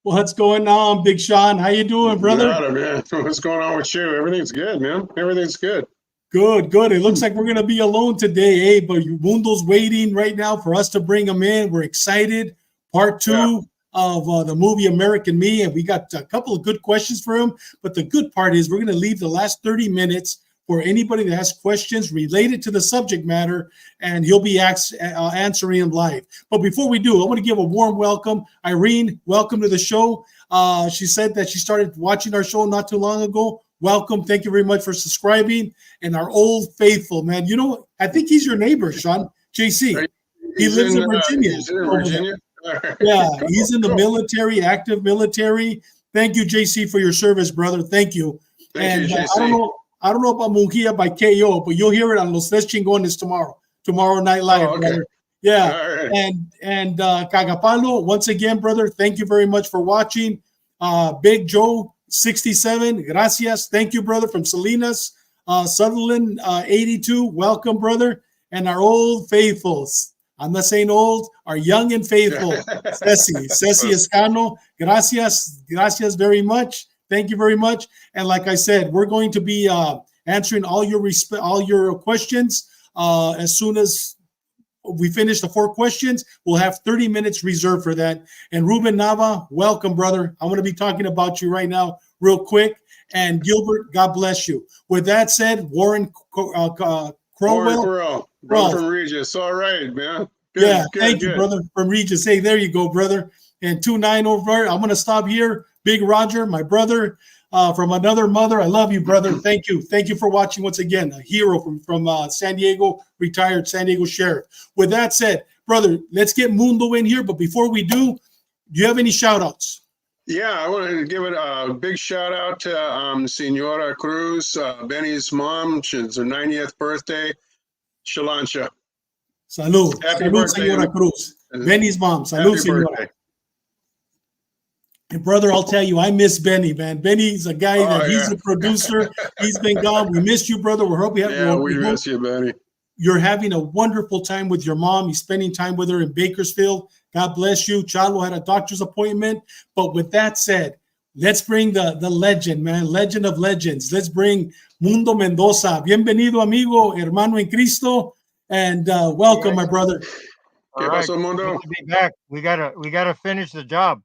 What's going on, Big Sean? How you doing, brother? Got it, man. What's going on with you? Everything's good, man. Everything's good. Good, good. It looks like we're gonna be alone today, but Mundo's waiting right now for us to bring him in. We're excited. Part Yeah. two of the movie American Me, and we got a couple of good questions for him. But the good part is we're gonna leave the last 30 minutes for anybody that has questions related to the subject matter, and he'll be answering them live. But before we do, I want to give a warm welcome. Irene, welcome to the show. She said that she started watching our show not too long ago. Welcome. Thank you very much for subscribing. And our old faithful, man. You know, I think he's your neighbor, Sean, JC. He lives in Virginia. He's in Virginia? Yeah, he's in the military, active military. Thank you, JC, for your service, brother. Thank you. Thank you, JC. I don't know about Munguia by KO, but you'll hear it on Los Tres Chingones tomorrow night live, okay. brother. Yeah, right. and Cagapalo, once again, brother, thank you very much for watching. Big Joe, 67, gracias. Thank you, brother, from Salinas. Sutherland, 82, welcome, brother. And our old faithfuls, I'm not saying old, our young and faithful, Ceci Escano, gracias very much. Thank you very much. And like I said, we're going to be answering all your questions as soon as we finish the 4 questions. We'll have 30 minutes reserved for that. And Ruben Nava, welcome, brother. I want to be talking about you right now real quick. And Gilbert, God bless you. With that said, Warren Crowell. Brother from Regis. All right, man. Good, thank you, brother from Regis. Hey, there you go, brother. And 2-9 over. I'm going to stop here. Big Roger, my brother from another mother. I love you, brother. Thank you. Thank you for watching once again. A hero from San Diego, retired San Diego Sheriff. With that said, brother, let's get Mundo in here. But before we do you have any shout outs? Yeah, I wanted to give it a big shout out to Senora Cruz, Benny's mom. It's her 90th birthday. Shalancha. Salud. Happy Salud, birthday, Senora Cruz. Benny's mom. Salud, Senora. Birthday. And brother, I'll tell you, I miss Benny, man. Benny's a guy he's a producer. He's been gone. We missed you, brother. We hope we miss you, Benny. You're having a wonderful time with your mom. You're spending time with her in Bakersfield. God bless you. Chalo had a doctor's appointment. But with that said, let's bring the legend, man. Legend of legends. Let's bring Mundo Mendoza. Bienvenido, amigo, hermano en Cristo. And welcome, my brother. All right. Mundo? Good to be back. We gotta finish the job.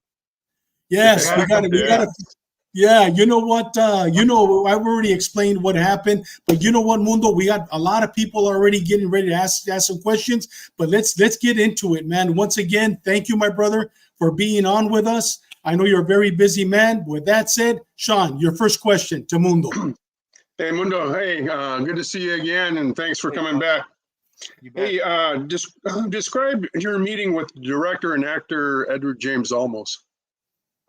Yes, we got to. Yeah, you know what? I've already explained what happened, but you know what, Mundo? We got a lot of people already getting ready to ask some questions. But let's get into it, man. Once again, thank you, my brother, for being on with us. I know you're a very busy man. With that said, Sean, your first question to Mundo. Hey, Mundo. Hey, good to see you again, and thanks for coming back. Hey, describe your meeting with director and actor Edward James Olmos.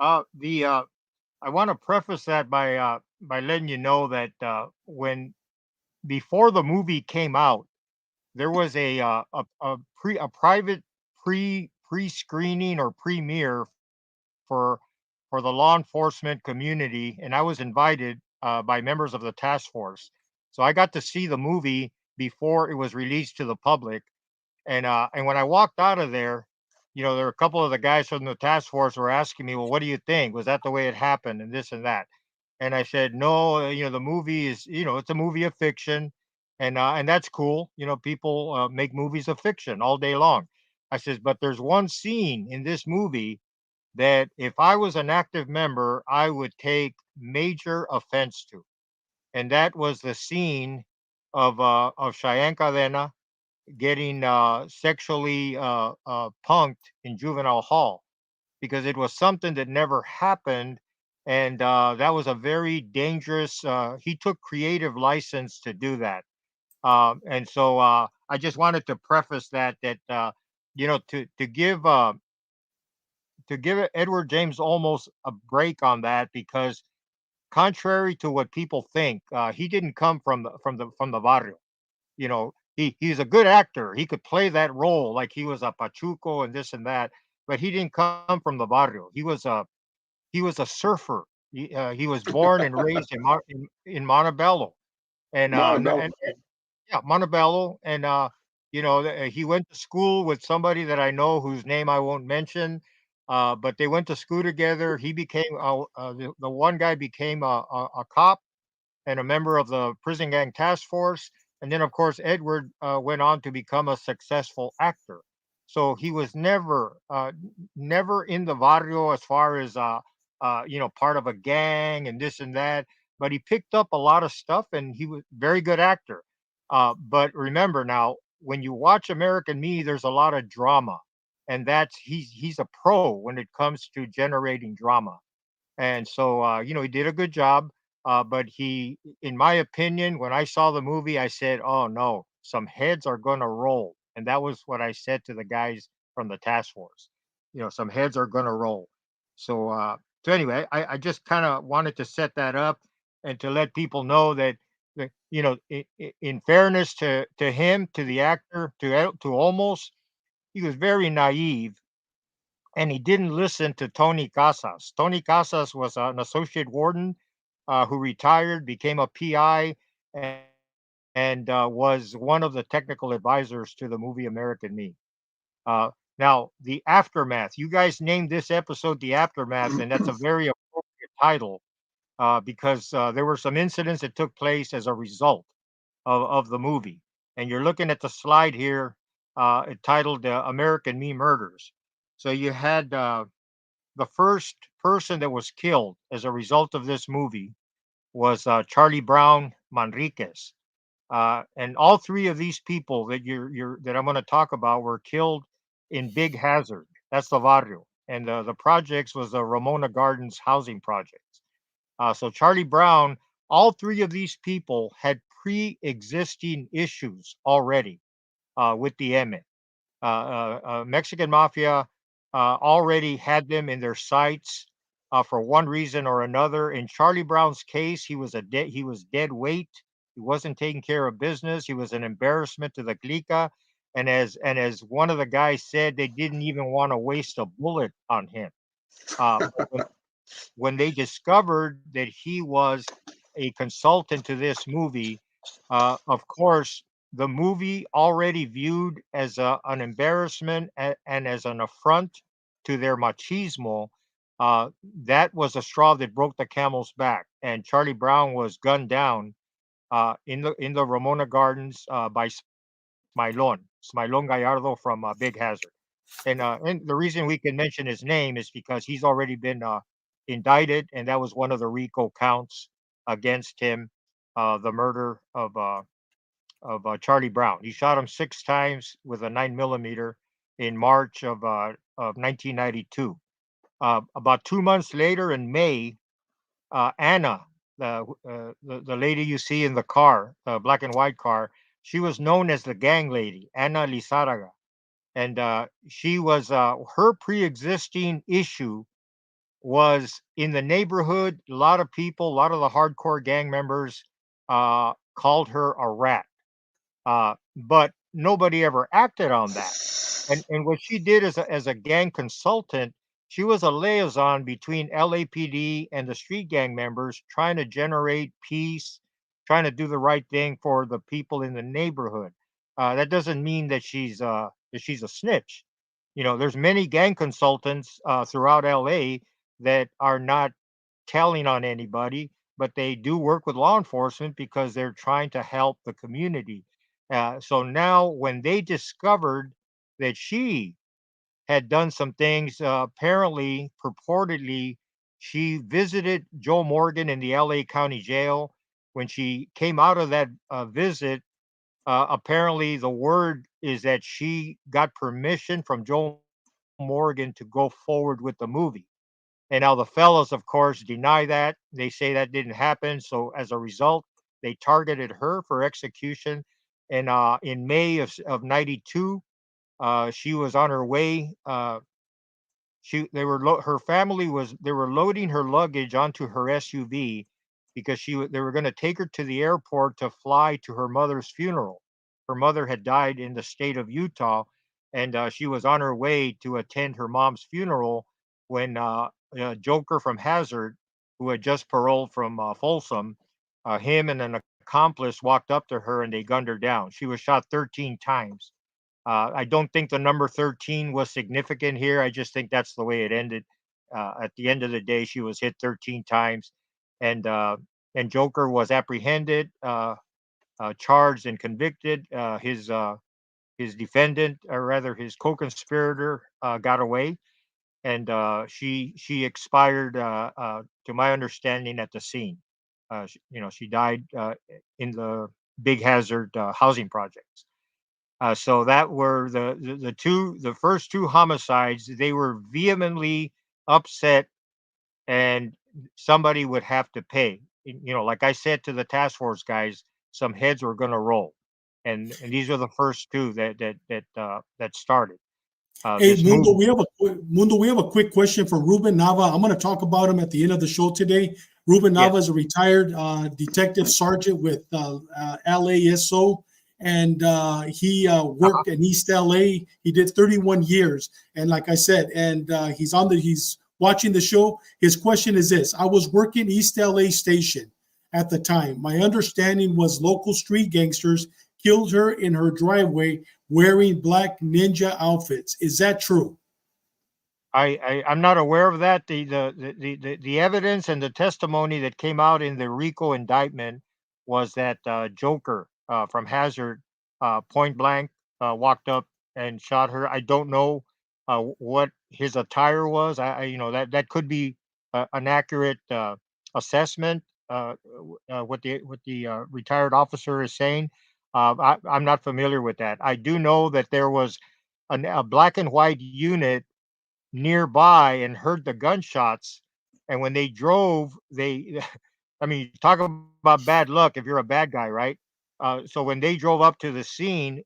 I want to preface that by letting you know that before the movie came out, there was a private pre-screening or premiere for the law enforcement community, and I was invited by members of the task force. So I got to see the movie before it was released to the public, and when I walked out of there, there were a couple of the guys from the task force were asking me, well, what do you think? Was that the way it happened? And this and that. And I said, no, the movie is, it's a movie of fiction. And that's cool. People make movies of fiction all day long. I says, but there's one scene in this movie that if I was an active member, I would take major offense to. And that was the scene of Cheyenne Cadena getting sexually punked in juvenile hall, because it was something that never happened, and that was a very dangerous. He took creative license to do that, and so I just wanted to preface that to give Edward James almost a break on that, because contrary to what people think, he didn't come from the barrio. He's a good actor. He could play that role like he was a Pachuco and this and that, but he didn't come from the barrio. He was a surfer. He was born and raised in Montebello, and Montebello, and he went to school with somebody that I know whose name I won't mention, But they went to school together. He became the one guy became a cop and a member of the prison gang task force. And then, of course, Edward went on to become a successful actor. So he was never in the barrio as far as part of a gang and this and that. But he picked up a lot of stuff, and he was a very good actor. But remember now, when you watch American Me, there's a lot of drama, and that's he's a pro when it comes to generating drama. And so he did a good job. But he, in my opinion, when I saw the movie, I said, "Oh no, some heads are going to roll," and that was what I said to the guys from the task force. Some heads are going to roll. So anyway, I just kind of wanted to set that up and to let people know that in fairness to him, to the actor, to Olmos, he was very naive and he didn't listen to Tony Casas. Tony Casas was an associate warden who retired, became a PI, and was one of the technical advisors to the movie American Me. Now, the aftermath. You guys named this episode "The Aftermath," and that's a very appropriate title because there were some incidents that took place as a result of the movie. And you're looking at the slide here titled American Me Murders. So you had the first person that was killed as a result of this movie was Charlie Brown Manriquez. And all three of these people that I'm going to talk about were killed in Big Hazard. That's the barrio. And the projects was the Ramona Gardens housing projects. So Charlie Brown, all three of these people had pre-existing issues already with the M. Mexican mafia already had them in their sights for one reason or another. In Charlie Brown's case, he was dead weight. He wasn't taking care of business. He was an embarrassment to the clica. And as one of the guys said, they didn't even want to waste a bullet on him. But when they discovered that he was a consultant to this movie, of course, the movie already viewed as an embarrassment and as an affront to their machismo. That was a straw that broke the camel's back, and Charlie Brown was gunned down in the Ramona Gardens by Smilon Gallardo from Big Hazard. And the reason we can mention his name is because he's already been indicted, and that was one of the RICO counts against him, the murder of Charlie Brown. He shot him 6 times with a 9 millimeter in March of 1992. About 2 months later, in May, Anna, the lady you see in the car, the black and white car, she was known as the gang lady, Anna Lizaraga. And she was her pre-existing issue was in the neighborhood. A lot of people, a lot of the hardcore gang members called her a rat, but nobody ever acted on that. And what she did as a gang consultant, she was a liaison between LAPD and the street gang members, trying to generate peace, trying to do the right thing for the people in the neighborhood. That doesn't mean that she's a snitch. There's many gang consultants throughout LA that are not telling on anybody, but they do work with law enforcement because they're trying to help the community. So now, when they discovered that she had done some things, apparently, purportedly, she visited Joe Morgan in the LA County Jail. When she came out of that visit, apparently, the word is that she got permission from Joe Morgan to go forward with the movie. And now the fellows, of course, deny that. They say that didn't happen. So as a result, they targeted her for execution. And in May of 92, she was on her way. Her family was they were loading her luggage onto her SUV because they were going to take her to the airport to fly to her mother's funeral. Her mother had died in the state of Utah, and she was on her way to attend her mom's funeral when Joker from Hazard, who had just paroled from Folsom, him and an accomplice walked up to her and they gunned her down. She was shot 13 times. I don't think the number 13 was significant here. I just think that's the way it ended. At the end of the day, she was hit 13 times, and uh, and Joker was apprehended, charged, and convicted. His defendant, or rather his co-conspirator, got away, and she expired, to my understanding, at the scene. She died in the Big Hazard housing projects. So that were the first two homicides. They were vehemently upset, and somebody would have to pay. Like I said to the task force guys, some heads were going to roll, and these are the first two that started Hey, this Mundo, movie. we have a quick question for Ruben Nava. I'm going to talk about him at the end of the show today. Ruben Yes. Nava is a retired detective sergeant with LASO, and he worked in East LA. He did 31 years, and like I said, and he's watching the show. His question is this: I was working East LA station at the time. My understanding was local street gangsters killed her in her driveway wearing black ninja outfits. Is that true? I'm not aware of that. The evidence and the testimony that came out in the RICO indictment was that Joker from Hazard, point blank, walked up and shot her. I don't know what his attire was. That could be an accurate assessment. What the retired officer is saying. I'm not familiar with that. I do know that there was a black and white unit nearby and heard the gunshots. And when they drove, I mean, talk about bad luck if you're a bad guy, right? So when they drove up to the scene,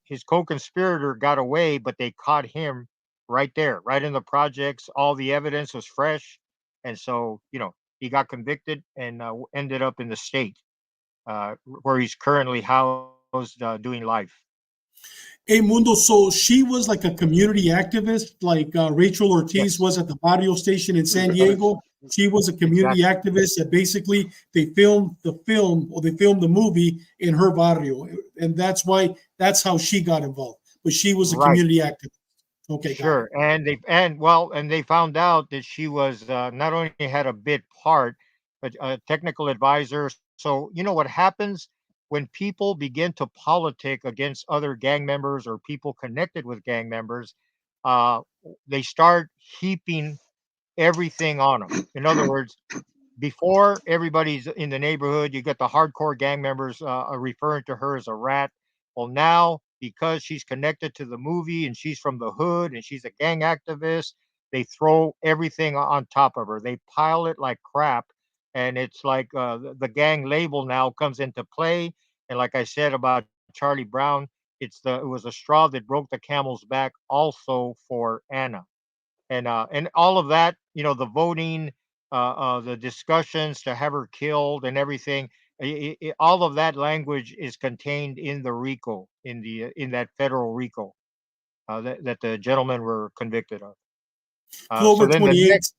his co-conspirator got away, but they caught him right there, right in the projects. All the evidence was fresh, and so he got convicted and ended up in the state where he's currently housed, doing life. Hey, Mundo, so she was like a community activist, like Rachel Ortiz Yes, was at the radio station in San Diego. She was a community exactly. activist that basically they filmed the film or they filmed the movie in her barrio. And that's how she got involved. But she was a Right. community activist. Okay, got it. Sure, and they found out that she was, not only had a bit part, but a technical advisor. So you know what happens when people begin to politic against other gang members or people connected with gang members, uh, they start heaping everything on them. In other words, before everybody's in the neighborhood, you get the hardcore gang members referring to her as a rat. Well, now because she's connected to the movie and she's from the hood and she's a gang activist, they throw everything on top of her. They pile it like crap, and it's like the gang label now comes into play. And like I said about Charlie Brown, it was a straw that broke the camel's back, also for Anna, and all of that, the voting, the discussions to have her killed and everything. All of that language is contained in the RICO, in that federal RICO, that the gentlemen were convicted of. So Clover then the 28, next,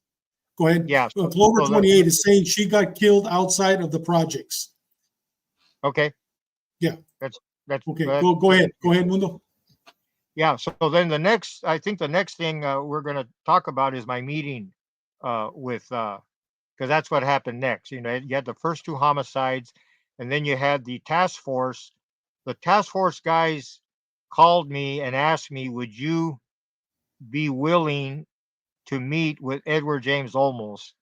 go ahead. yeah. Clover So 28 is saying she got killed outside of the projects. okay, Yeah. that's that's Okay. that, Go ahead. Go ahead, Mundo. yeah. So then I think the next thing we're going to talk about is my meeting with because that's what happened next. You had the first two homicides, and then you had the task force. The task force guys called me and asked me, "Would you be willing to meet with Edward James Olmos?"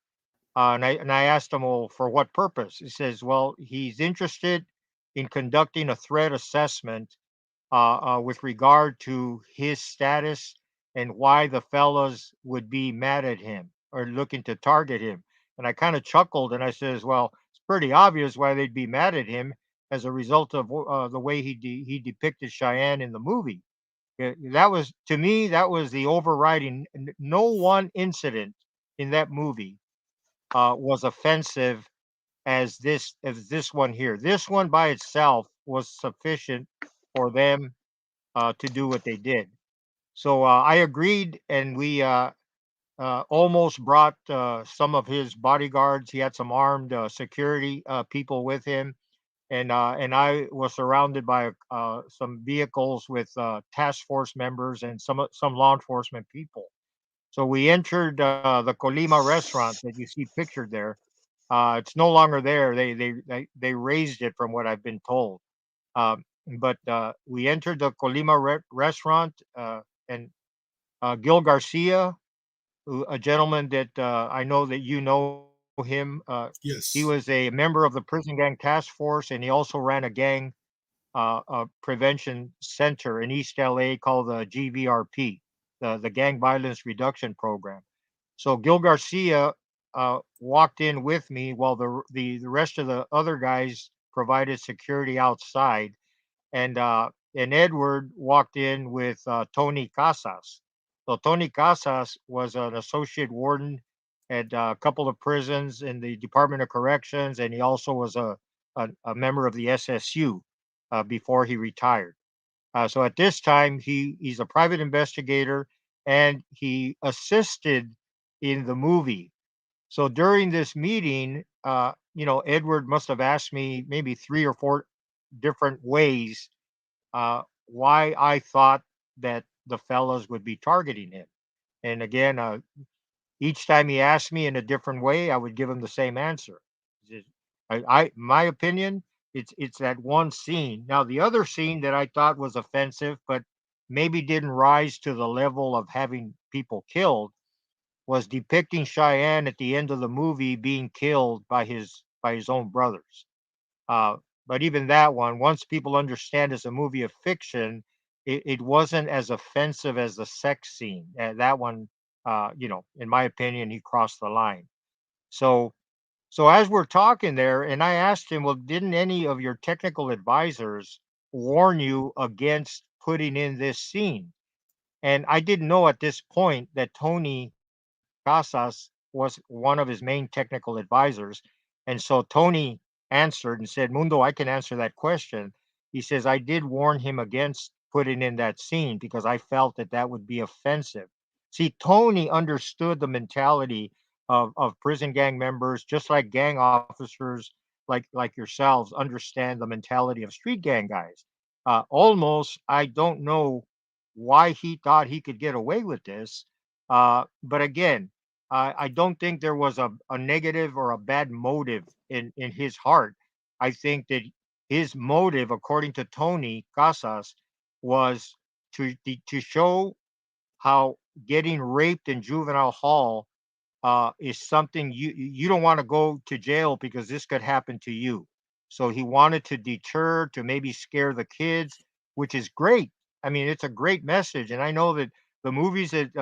And I asked him, "Well, for what purpose?" He says, "Well, he's interested in conducting a threat assessment with regard to his status and why the fellas would be mad at him or looking to target him." And I kind of chuckled and I says, "Well, it's pretty obvious why they'd be mad at him as a result of the way he depicted Cheyenne in the movie." That was, to me, that was the overriding. No one incident in that movie was offensive as this one here. This one by itself was sufficient for them to do what they did. So I agreed, and we almost brought some of his bodyguards. He had some armed security people with him. and I was surrounded by some vehicles with task force members and some law enforcement people. So we entered the Colima restaurant that you see pictured there. It's no longer there. They raised it from what I've been told. But we entered the Colima restaurant, and Gil Garcia, a gentleman that I know that you know him. He was Yes. a member of the prison gang task force, and he also ran a gang prevention center in East LA called the GVRP, the Gang Violence Reduction Program. So Gil Garcia walked in with me while the rest of the other guys provided security outside, and Edward walked in with Tony Casas. So Tony Casas was an associate warden at a couple of prisons in the Department of Corrections, and he also was a member of the SSU before he retired. So at this time, he's a private investigator, and he assisted in the movie. So during this meeting, Edward must have asked me maybe three or four different ways why I thought that the fellas would be targeting him. And again, each time he asked me in a different way, I would give him the same answer. Just- my opinion, it's that one scene. Now, the other scene that I thought was offensive, but maybe didn't rise to the level of having people killed, was depicting Cheyenne at the end of the movie being killed by his own brothers. Uh, but even that one, once people understand it's a movie of fiction, it wasn't as offensive as the sex scene. That one, in my opinion, he crossed the line. So, so as we're talking there, and I asked him, well, didn't any of your technical advisors warn you against putting in this scene? And I didn't know at this point that Tony Casas was one of his main technical advisors. And so Tony answered and said, Mundo, I can answer that question. He says, I did warn him against putting in that scene because I felt that that would be offensive. See, Tony understood the mentality of prison gang members, just like gang officers like yourselves understand the mentality of street gang guys. Almost, I don't know why he thought he could get away with this. But again, I don't think there was a negative or a bad motive in his heart. I think that his motive, according to Tony Casas, was to show how getting raped in juvenile hall is something you don't want to go to jail because this could happen to you. So he wanted to deter, to maybe scare the kids, which is great. I mean, it's a great message, and I know that the movies that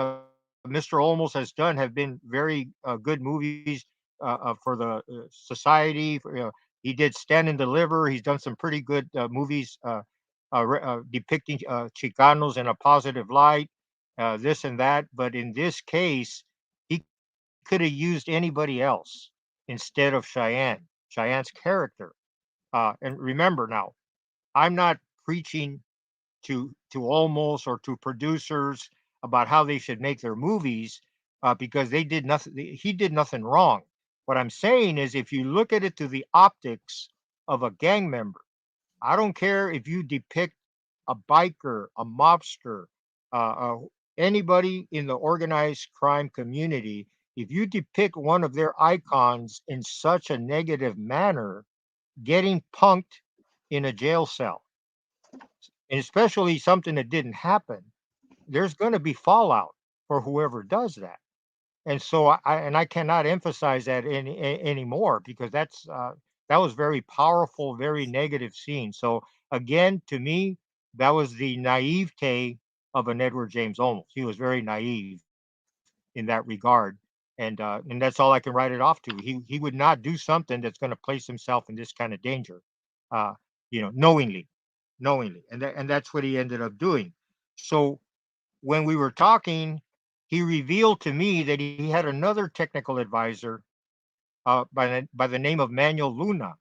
Mr. Olmos has done have been very good movies for the society. He did Stand and Deliver. He's done some pretty good movies depicting Chicanos in a positive light, this and that. But in this case, he could have used anybody else instead of Cheyenne's character. And remember now, I'm not preaching to Olmos or to producers about how they should make their movies because they did nothing. He did nothing wrong. What I'm saying is, if you look at it through the optics of a gang member, I don't care if you depict a biker, a mobster, anybody in the organized crime community. If you depict one of their icons in such a negative manner, getting punked in a jail cell, and especially something that didn't happen, there's going to be fallout for whoever does that. And so I cannot emphasize that anymore because that was very powerful, very negative scene. So again, to me, that was the naivete of an Edward James Olmos. He was very naive in that regard, and that's all I can write it off to. He would not do something that's going to place himself in this kind of danger, uh, knowingly, and that's what he ended up doing. So when we were talking, he revealed to me that he had another technical advisor by the name of Manuel Luna.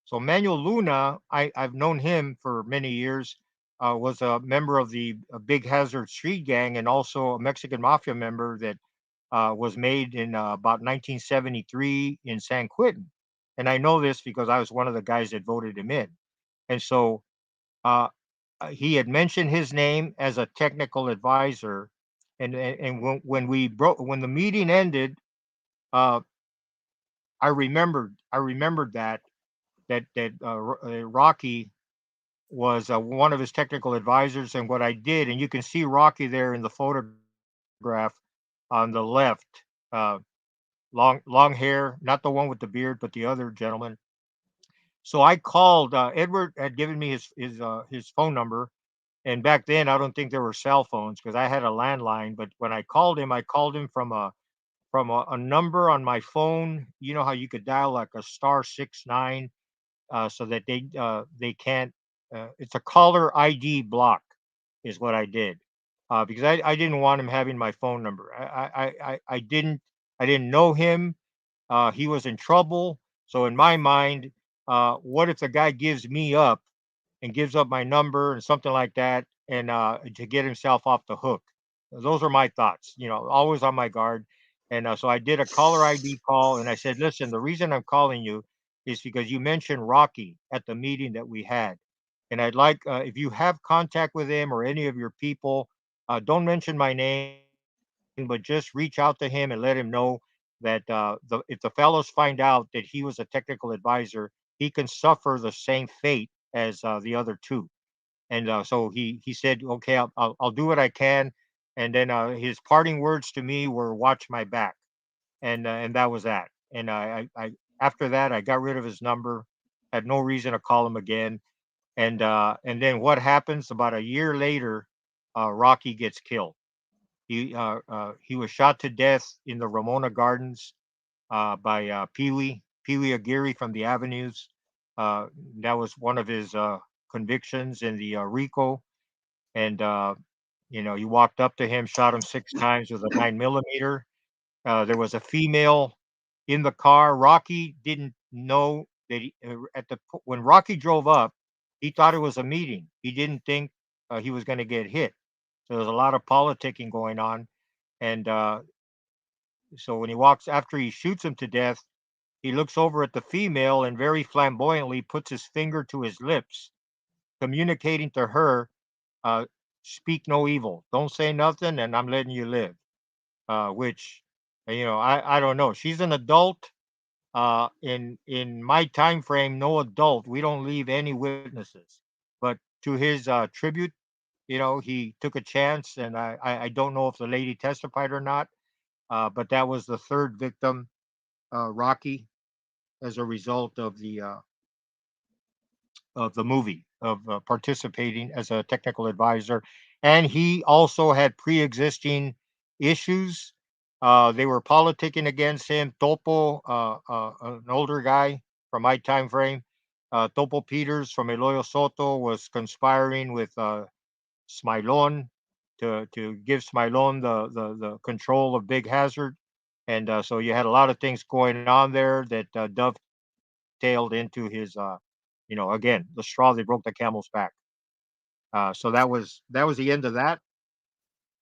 So Manuel Luna, I've known him for many years. Was a member of the Big Hazard Street Gang and also a Mexican Mafia member that was made in about 1973 in San Quentin. and I know this because I was one of the guys that voted him in. And so uh, he had mentioned his name as a technical advisor, and when the meeting ended, uh, I remembered that Rocky was one of his technical advisors, and what I did, and you can see Rocky there in the photograph on the left, uh, long hair, not the one with the beard, but the other gentleman. So I called. Edward had given me his phone number, and back then I don't think there were cell phones because I had a landline. But when I called him from a number on my phone. You know how you could dial like a *69, so that they can't. It's a caller ID block, is what I did, because I didn't want him having my phone number. I didn't know him. He was in trouble. So in my mind, what if the guy gives me up and gives up my number and something like that, and to get himself off the hook? Those are my thoughts. Always on my guard. And so I did a caller ID call, and I said, "Listen, the reason I'm calling you is because you mentioned Rocky at the meeting that we had, and I'd like if you have contact with him or any of your people, don't mention my name, but just reach out to him and let him know that if the fellows find out that he was a technical advisor, he can suffer the same fate as the other two." And so he said, "Okay, I'll do what I can." And then his parting words to me were, "Watch my back," and that was that. And I after that I got rid of his number, had no reason to call him again. And then what happens about a year later? Rocky gets killed. He was shot to death in the Ramona Gardens by Pee Wee Aguirre from the Avenues. Uh, that was one of his convictions in the RICO. And he walked up to him, shot him 6 times with a 9 millimeter. There was a female in the car. Rocky didn't know that when Rocky drove up, he thought it was a meeting. He didn't think he was going to get hit. So there was a lot of politicking going on. And so when he walks after he shoots him to death, he looks over at the female and very flamboyantly puts his finger to his lips, communicating to her, uh, "Speak no evil. Don't say nothing, and I'm letting you live." Which, I don't know. She's an adult. In my time frame, no adult. We don't leave any witnesses. But to his tribute, he took a chance, and I don't know if the lady testified or not. But that was the third victim, Rocky, as a result of the movie, of participating as a technical advisor. And he also had pre-existing issues. They were politicking against him. Topo, an older guy from my time frame, Topo Peters from Eloyo Soto, was conspiring with Smilon to give Smilon the control of Big Hazard. And so you had a lot of things going on there that dovetailed into his again, the straw that broke the camel's back. So that was the end of that.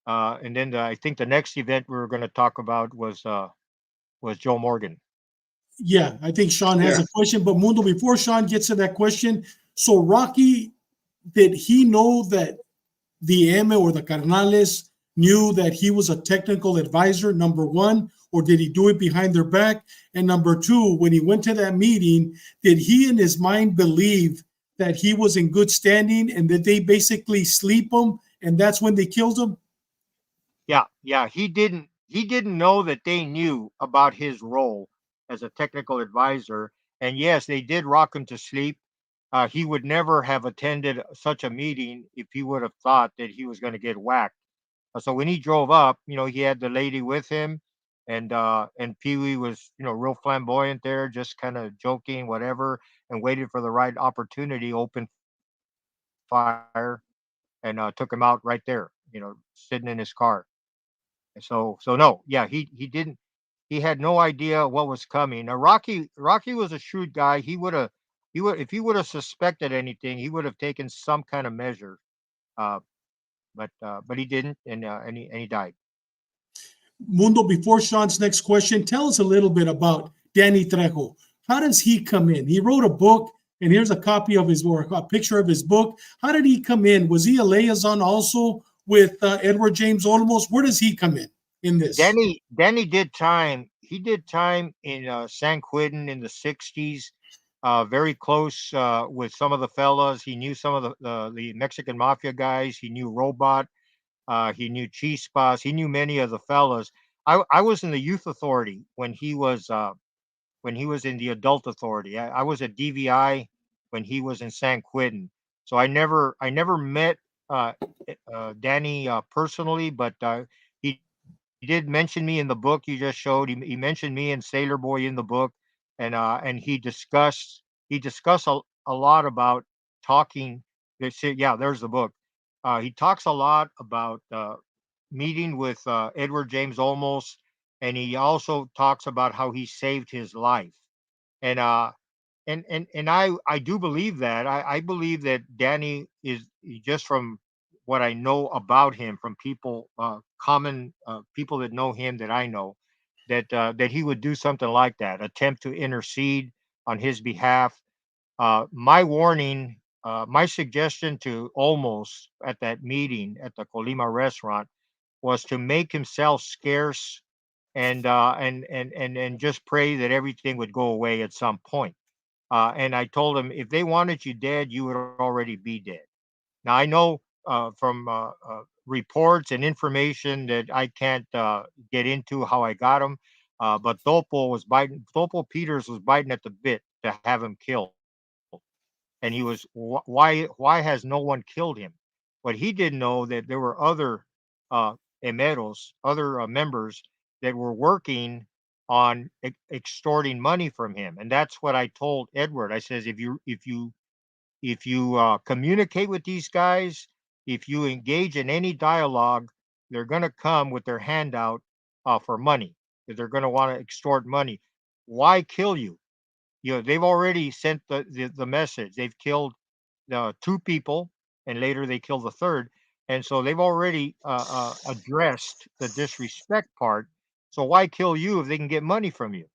And then I think the next event we were going to talk about was Joe Morgan. Yeah, I think Sean has Yeah. a question, but Mundo, before Sean gets to that question, so Rocky, did he know that the M or the Carnales knew that he was a technical advisor, number one, or did he do it behind their back? And number two, when he went to that meeting, did he in his mind believe that he was in good standing and that they basically sleep him and that's when they killed him? Yeah. He didn't know that they knew about his role as a technical advisor. And yes, they did rock him to sleep. He would never have attended such a meeting if he would have thought that he was going to get whacked. So when he drove up, he had the lady with him, and Pee Wee was, real flamboyant there, just kind of joking, whatever, and waited for the right opportunity, opened fire, and took him out right there, sitting in his car. So no, yeah, he didn't. He had no idea what was coming. Now Rocky was a shrewd guy. He would if he would have suspected anything, he would have taken some kind of measure. Uh, but he didn't, and he died. Mundo, before Sean's next question, tell us a little bit about Danny Trejo. How does he come in? He wrote a book, and here's a copy of his, or a picture of his book. How did he come in? Was he a liaison also with Edward James Olmos? Where does he come in this? Danny did time. He did time in San Quentin in the 60s, very close with some of the fellas. He knew some of the Mexican Mafia guys. He knew Robot. He knew Chispas. He knew many of the fellas. I was in the youth authority when he was in the adult authority. I was at DVI when he was in San Quentin. So I never met uh, Danny personally, but he did mention me in the book you just showed. He mentioned me and Sailor Boy in the book, and he discussed a lot about talking. Yeah, there's the book. He talks a lot about meeting with Edward James Olmos, and he also talks about how he saved his life. And I do believe that. I believe that Danny is, just from what I know about him, from people, common people that know him, that I know, that he would do something like that, attempt to intercede on his behalf. My suggestion to Olmos at that meeting at the Colima restaurant was to make himself scarce, and just pray that everything would go away at some point. And I told him, if they wanted you dead, you would already be dead. Now I know from reports and information that I can't get into how I got him, but Topo Peters was biting at the bit to have him killed, and he was, why has no one killed him? But he didn't know that there were other uh, emeros, other members that were working on extorting money from him, and that's what I told Edward. I says, if you communicate with these guys, if you engage in any dialogue, they're going to come with their hand out for money. They're going to want to extort money. Why kill you? They've already sent the message. They've killed two people, and later they killed the third, and so they've already addressed the disrespect part. So why kill you if they can get money from you?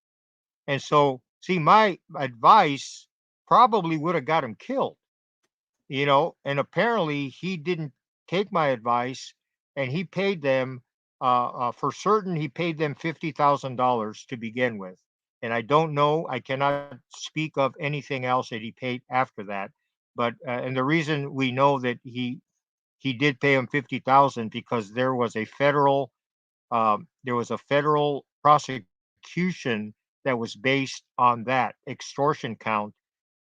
And so, see, my advice probably would have got him killed, and apparently he didn't take my advice, and he paid them, for certain, he paid them $50,000 to begin with. And I don't know, I cannot speak of anything else that he paid after that. But and the reason we know that he did pay him 50,000, because there was a federal prosecution that was based on that extortion count,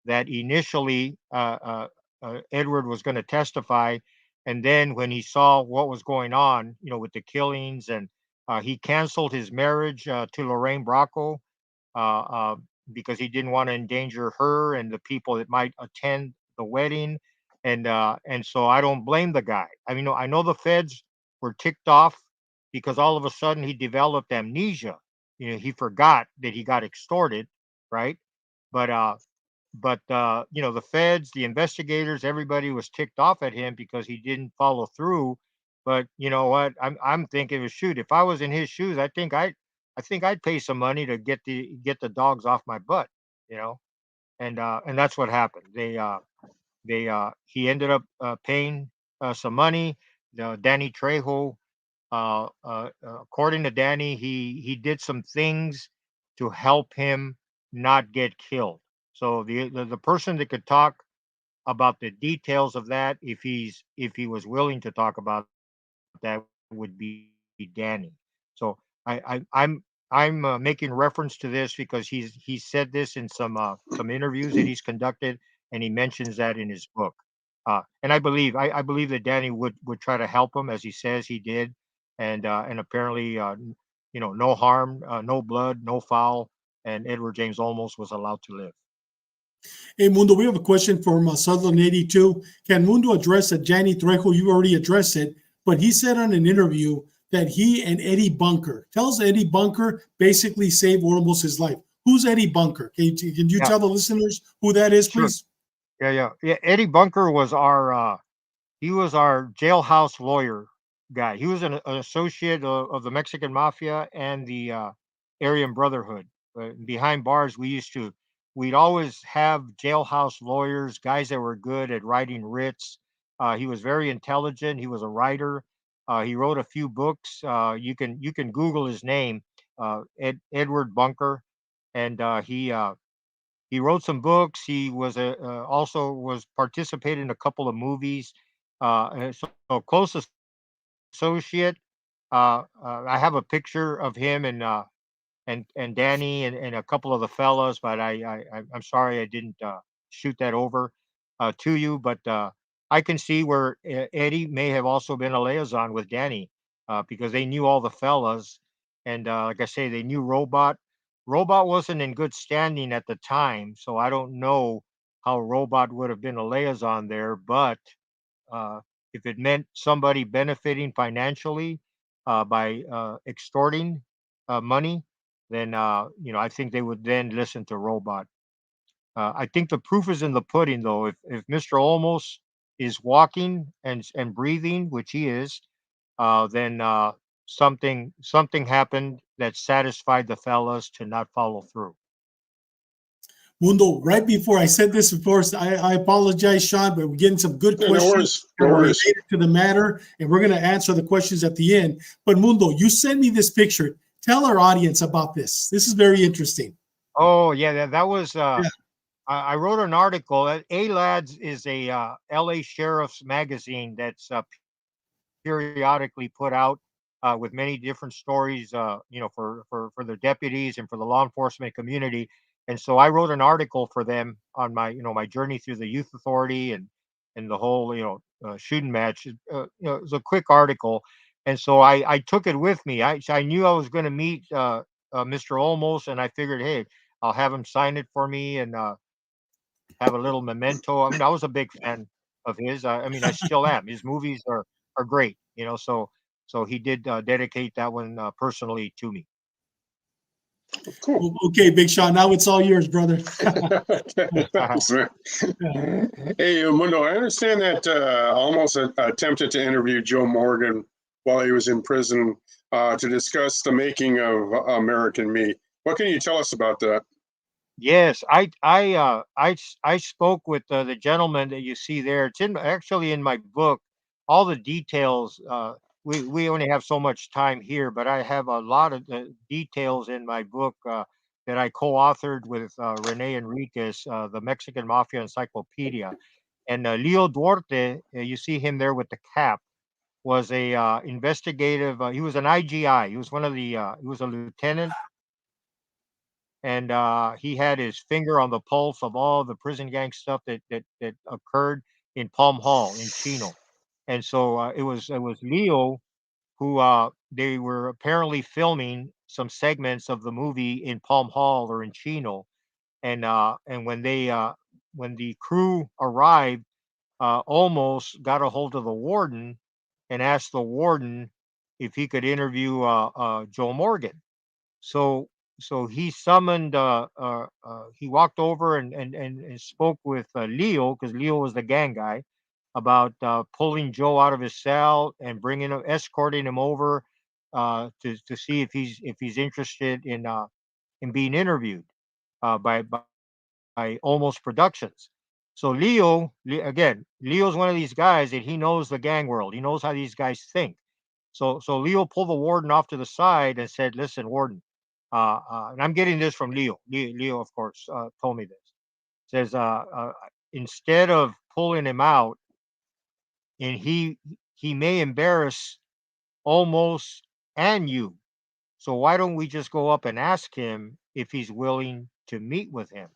that initially Edward was going to testify, and then when he saw what was going on, with the killings, and he canceled his marriage to Lorraine Bracco, uh, uh, because he didn't want to endanger her and the people that might attend the wedding. And so I don't blame the guy. I mean, I know the feds were ticked off because all of a sudden he developed amnesia. He forgot that he got extorted, right? But the feds, the investigators, everybody was ticked off at him because he didn't follow through. But you know what? I'm thinking, shoot, if I was in his shoes, I think I'd pay some money to get the dogs off my butt, you know. And that's what happened. He ended up paying some money. Danny Trejo, according to Danny, he did some things to help him not get killed. So the person that could talk about the details of that, if he was willing to talk about that, would be Danny. So I'm making reference to this because he said this in some interviews that he's conducted, and he mentions that in his book. And I believe that Danny would try to help him, as he says he did, and apparently, no harm, no blood, no foul, and Edward James Olmos was allowed to live. Hey, Mundo, we have a question from Sutherland 82. Can Mundo address that Danny Trejo? You already addressed it, but he said on an interview that he and Eddie Bunker, tells Eddie Bunker, basically saved Olmos' life. Who's Eddie Bunker? Can you Yeah, tell the listeners who that is, sure. please? Yeah. Eddie Bunker was our jailhouse lawyer guy. He was an associate of the Mexican Mafia and the Aryan Brotherhood. Behind bars, we used to we'd always have jailhouse lawyers, guys that were good at writing writs. He was very intelligent. He was a writer. He wrote a few books. You can Google his name, Edward Bunker, and he wrote some books. He was also was participated in a couple of movies. And so close associate. I have a picture of him and Danny and a couple of the fellas, but I'm sorry I didn't shoot that over to you. But I can see where Eddie may have also been a liaison with Danny because they knew all the fellas, and like I say, they knew Robot. Robot wasn't in good standing at the time, so I don't know how Robot would have been a liaison there. But uh, if it meant somebody benefiting financially by extorting money, then I think they would then listen to Robot. I think the proof is in the pudding, though. If Mr. Olmos is walking and breathing, which he is, then something happened that satisfied the fellas to not follow through. Mundo, right before I said this, of course, I apologize, Sean, but we're getting some good Yeah, questions no that are worries. related to the matter, and we're going to answer the questions at the end. But Mundo, you sent me this picture. Tell our audience about this. This is very interesting. Oh yeah, that was. Yeah. I wrote an article. A-Lads is a LA Sheriff's magazine that's periodically put out with many different stories, for the deputies and for the law enforcement community. And so I wrote an article for them on my journey through the youth authority and the whole, shooting match. It was a quick article. And so I took it with me. I knew I was going to meet Mr. Olmos, and I figured, hey, I'll have him sign it for me and have a little memento. I mean, I was a big fan of his. I mean, I still am. His movies are great, so he did dedicate that one personally to me. Cool. Okay, Big Sean, now it's all yours, brother. Thanks, man. Hey, Mundo, I understand that almost attempted to interview Joe Morgan while he was in prison to discuss the making of American Me. What can you tell us about that? Yes, I spoke with the gentleman that you see there. It's actually in my book. All the details. We only have so much time here, but I have a lot of the details in my book that I co-authored with Rene Enriquez, the Mexican Mafia Encyclopedia. And Leo Duarte, you see him there with the cap, was a investigative. He was an IGI. He was one of the. He was a lieutenant, and he had his finger on the pulse of all the prison gang stuff that occurred in Palm Hall in Chino. And so it was Leo who they were apparently filming some segments of the movie in Palm Hall or in Chino, and when the crew arrived, almost got a hold of the warden and asked the warden if he could interview Joe Morgan. So he summoned he walked over and spoke with Leo, because Leo was the gang guy, about pulling Joe out of his cell and bringing him, escorting him over to see if he's interested in being interviewed by Almost Productions. So again, Leo's one of these guys that he knows the gang world. He knows how these guys think. So Leo pulled the warden off to the side and said, "Listen, warden," and I'm getting this from Leo. Leo, of course, told me this. Says, instead of pulling him out, and he may embarrass Almost and you. So why don't we just go up and ask him if he's willing to meet with him?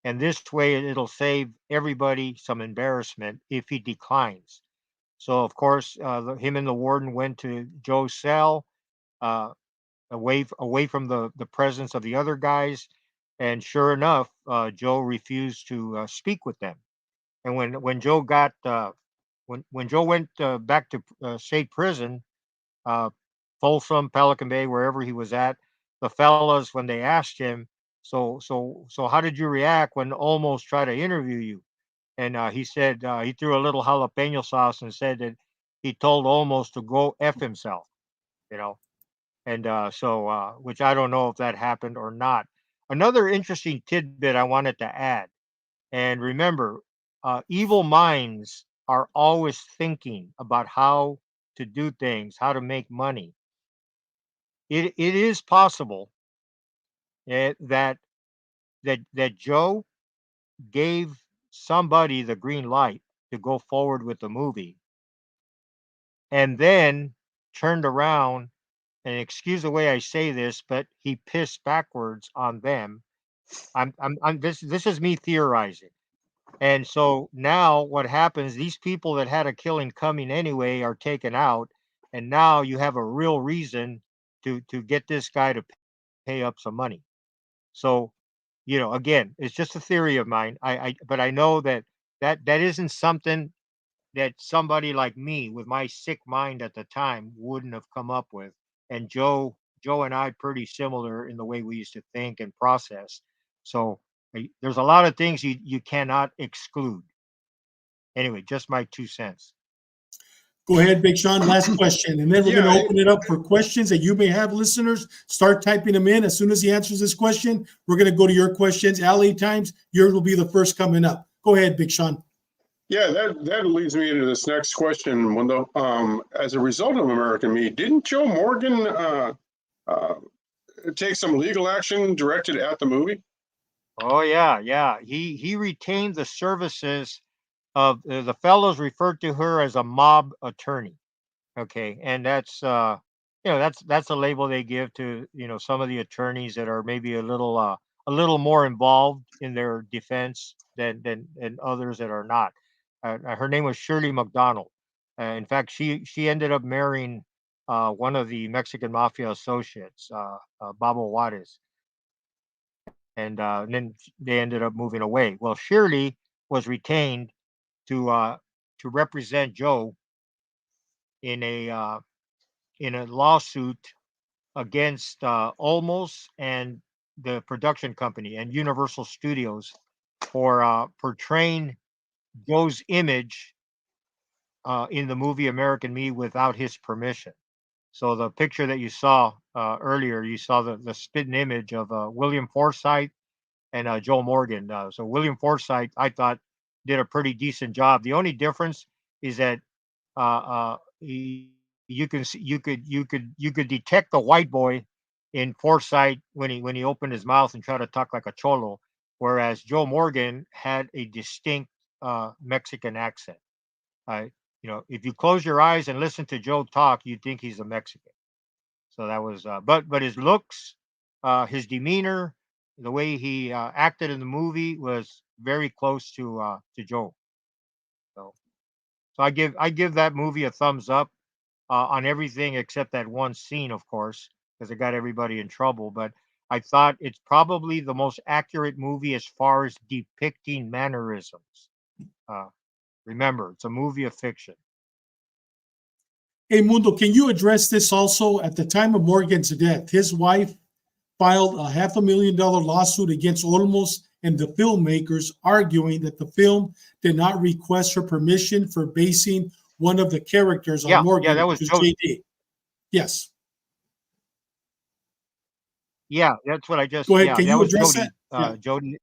And this way, it'll save everybody some embarrassment if he declines. So, of course, him and the warden went to Joe's cell, uh, away from the presence of the other guys. And sure enough, Joe refused to speak with them. And when Joe got when Joe went back to state prison, uh, Folsom, Pelican Bay, wherever he was at, the fellas, when they asked him, so how did you react when Almost tried to interview you? And he said he threw a little jalapeno sauce and said that he told Almost to go f himself, you know. And which I don't know if that happened or not. another interesting tidbit I wanted to add. And remember, evil minds are always thinking about how to do things, how to make money. It is possible that Joe gave somebody the green light to go forward with the movie, and then turned around, and excuse the way I say this, but he pissed backwards on them. This is me theorizing. And so now what happens, these people that had a killing coming anyway are taken out, and now you have a real reason to get this guy to pay up some money. So, again, it's just a theory of mine. But I know that isn't something that somebody like me with my sick mind at the time wouldn't have come up with. And Joe and I pretty similar in the way we used to think and process. So there's a lot of things you cannot exclude. Anyway, just my 2 cents. Go ahead, Big Sean. Last question. And then we're going to open it up for questions that you may have, listeners. Start typing them in. As soon as he answers this question, we're going to go to your questions. LA Times, yours will be the first coming up. Go ahead, Big Sean. Yeah, that leads me into this next question, Mundo. As a result of American Me, didn't Joe Morgan take some legal action directed at the movie? Oh yeah. He retained the services of the fellows referred to her as a mob attorney. Okay, and that's that's a label they give to some of the attorneys that are maybe a little more involved in their defense than others that are not. Her name was Shirley McDonald. In fact, she ended up marrying one of the Mexican Mafia associates, Babo Juarez, and then they ended up moving away. Well, Shirley was retained to represent Joe in a lawsuit against Olmos and the production company and Universal Studios for portraying Joe's image in the movie American Me without his permission. So the picture that you saw earlier, you saw the spitting image of William Forsythe and Joe Morgan. So William Forsythe, I thought, did a pretty decent job. The only difference is that you could detect the white boy in Forsythe when he opened his mouth and tried to talk like a cholo, whereas Joe Morgan had a distinct Mexican accent. If you close your eyes and listen to Joe talk, you'd think he's a Mexican. So that was, but his looks, his demeanor, the way he acted in the movie was very close to Joe. So I give that movie a thumbs up on everything except that one scene, of course, because it got everybody in trouble. But I thought it's probably the most accurate movie as far as depicting mannerisms. Remember, it's a movie of fiction. Hey, Mundo, can you address this also? At the time of Morgan's death, his wife filed a $500,000 lawsuit against Olmos and the filmmakers, arguing that the film did not request her permission for basing one of the characters on Morgan. Yeah, that was JD. Yes. Yeah, that's what I just. Go ahead. Yeah, Can that you was address Jody. that? Jody.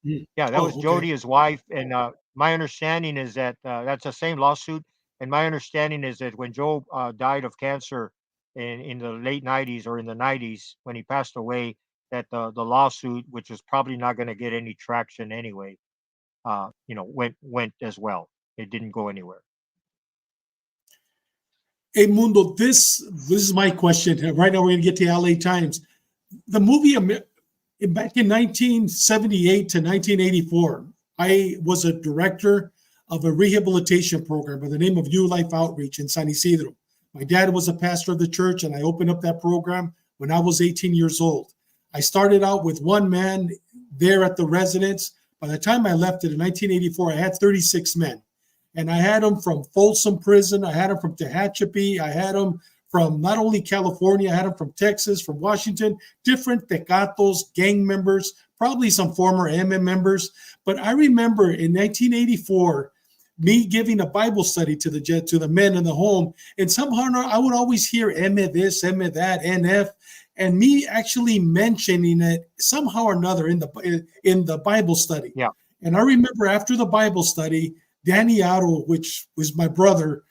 Mm. Yeah, that was okay. Jody, his wife, and my understanding is that that's the same lawsuit. And my understanding is that when Joe died of cancer in the late '90s or in the '90s, when he passed away, that the lawsuit, which was probably not going to get any traction anyway, went as well. It didn't go anywhere. Hey, Mundo, this is my question. Right now, we're going to get to LA Times. The movie back in 1978 to 1984, I was a director of a rehabilitation program by the name of New Life Outreach in San Isidro. My dad was a pastor of the church, and I opened up that program when I was 18 years old. I started out with one man there at the residence. By the time I left it in 1984, I had 36 men. And I had them from Folsom Prison. I had them from Tehachapi. I had them from not only California, I had them from Texas, from Washington, different Tecatos, gang members, probably some former MM members. But I remember in 1984, me giving a Bible study to the men in the home. And somehow I would always hear M this, M that, NF. and me actually mentioning it somehow or another in the Bible study. Yeah. And I remember after the Bible study, Danny Aro, which was my brother,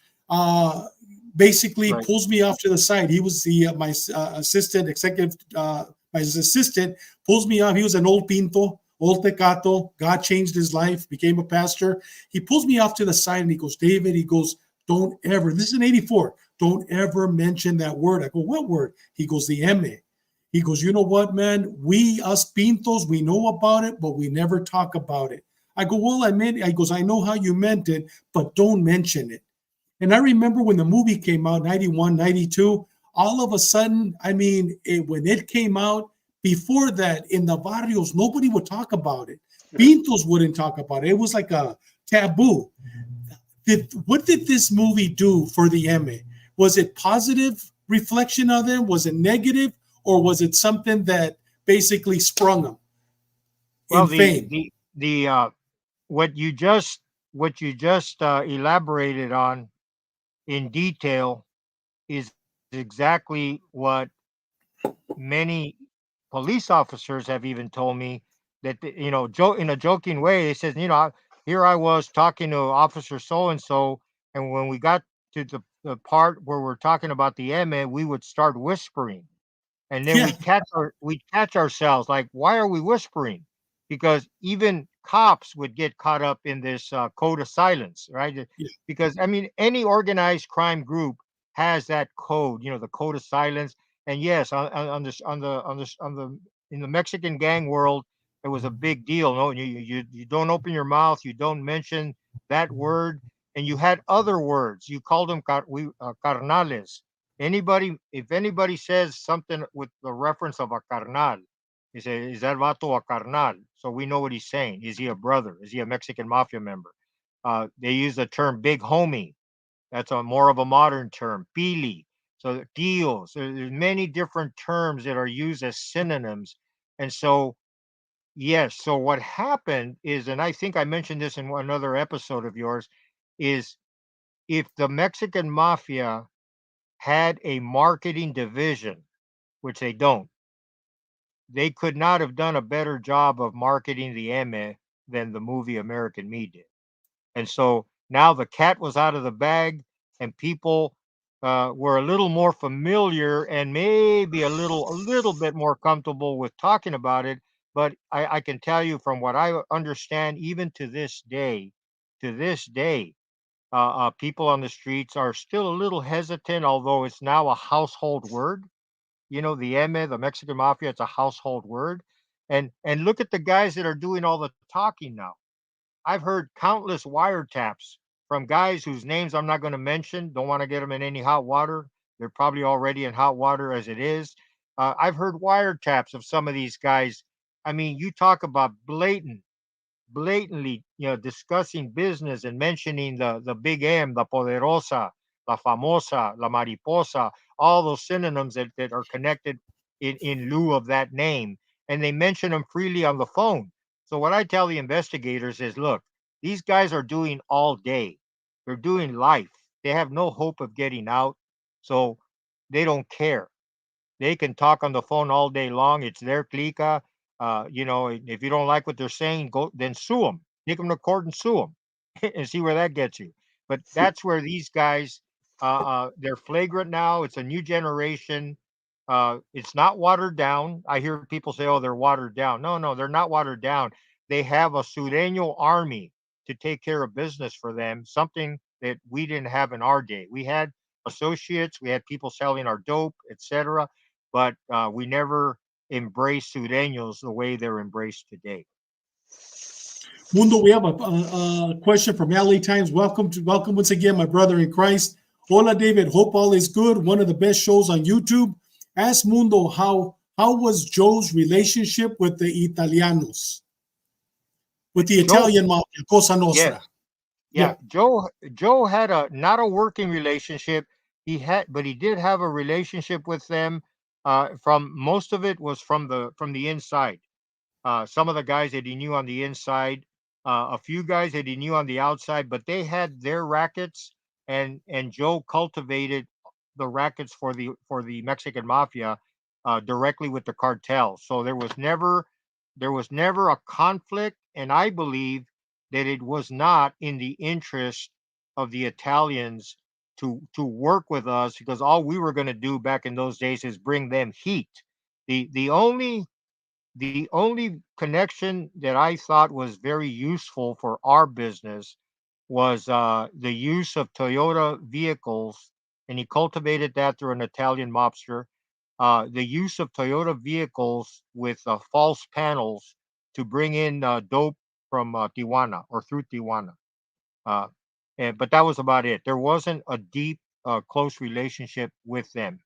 basically Right. pulls me off to the side. He was my assistant, executive, my assistant pulls me off. He was an old pinto, old tecato. God changed his life, became a pastor. He pulls me off to the side and he goes, David, he goes, don't ever, this is in 84, don't ever mention that word. I go, what word? He goes, the M. He goes, you know what, man? We, us pintos, we know about it, but we never talk about it. I go, well, I goes, I know how you meant it, but don't mention it. And I remember when the movie came out, 91, 92, all of a sudden, I mean, when it came out, before that, in the barrios, nobody would talk about it. Pintos wouldn't talk about it. It was like a taboo. What did this movie do for the MA? Was it positive reflection of them? Was it negative? Or was it something that basically sprung them in fame? What you just elaborated on in detail is exactly what many police officers have even told me, that in a joking way, it says, here I was talking to Officer so and so, and when we got to the part where we're talking about the MA, we would start whispering, and then Yeah. we'd catch ourselves, like, why are we whispering? Because even cops would get caught up in this code of silence, right? Yeah. Because I mean, any organized crime group has that code, the code of silence. And yes, on this on the in the Mexican gang world, it was a big deal. No, you don't open your mouth, you don't mention that word, and you had other words. You called them carnales. If anybody says something with the reference of a carnal, he says, is that vato a carnal? So we know what he's saying. Is he a brother? Is he a Mexican mafia member? They use the term big homie. That's a more of a modern term. Pili. So tios. There's many different terms that are used as synonyms. And so, yes. So what happened is, and I think I mentioned this in another episode of yours, is if the Mexican mafia had a marketing division, which they don't, they could not have done a better job of marketing the ME than the movie American Me did. And so now the cat was out of the bag, and people were a little more familiar and maybe a little bit more comfortable with talking about it. But I can tell you from what I understand, even to this day, people on the streets are still a little hesitant, although it's now a household word. The ME, the Mexican mafia, it's a household word. And look at the guys that are doing all the talking now. I've heard countless wiretaps from guys whose names I'm not going to mention. Don't want to get them in any hot water. They're probably already in hot water as it is. I've heard wiretaps of some of these guys. I mean, you talk about blatantly, discussing business and mentioning the big M, the poderosa, la famosa, la mariposa, all those synonyms that are connected in lieu of that name. And they mention them freely on the phone. So what I tell the investigators is, look, these guys are doing all day. They're doing life. They have no hope of getting out. So they don't care. They can talk on the phone all day long. It's their clica. If you don't like what they're saying, go then sue them. Take them to court and sue them, and see where that gets you. But that's where these guys, they're flagrant now. It's a new generation. It's not watered down. I hear people say, "Oh, they're watered down." No, no, they're not watered down. They have a Sureño army to take care of business for them. Something that we didn't have in our day. We had associates, we had people selling our dope, etc. But we never embrace Sureños the way they're embraced today. Mundo, we have a question from LA Times. Welcome once again, my brother in Christ. Hola, David. Hope all is good. One of the best shows on YouTube. Ask Mundo how was Joe's relationship with the Italianos, with the Italian mafia, Cosa Nostra. Yeah. Joe had not a working relationship. But he did have a relationship with them. From most of it was from the inside. Some of the guys that he knew on the inside, a few guys that he knew on the outside, but they had their rackets, and Joe cultivated the rackets for the Mexican mafia. directly with the cartel. So there was never a conflict, and I believe that it was not in the interest of the Italians to work with us, because all we were going to do back in those days is bring them heat. The only connection that I thought was very useful for our business was the use of Toyota vehicles, and he cultivated that through an Italian mobster. The use of Toyota vehicles with false panels to bring in dope from Tijuana or through Tijuana. Uh, but that was about it. There wasn't a deep, close relationship with them.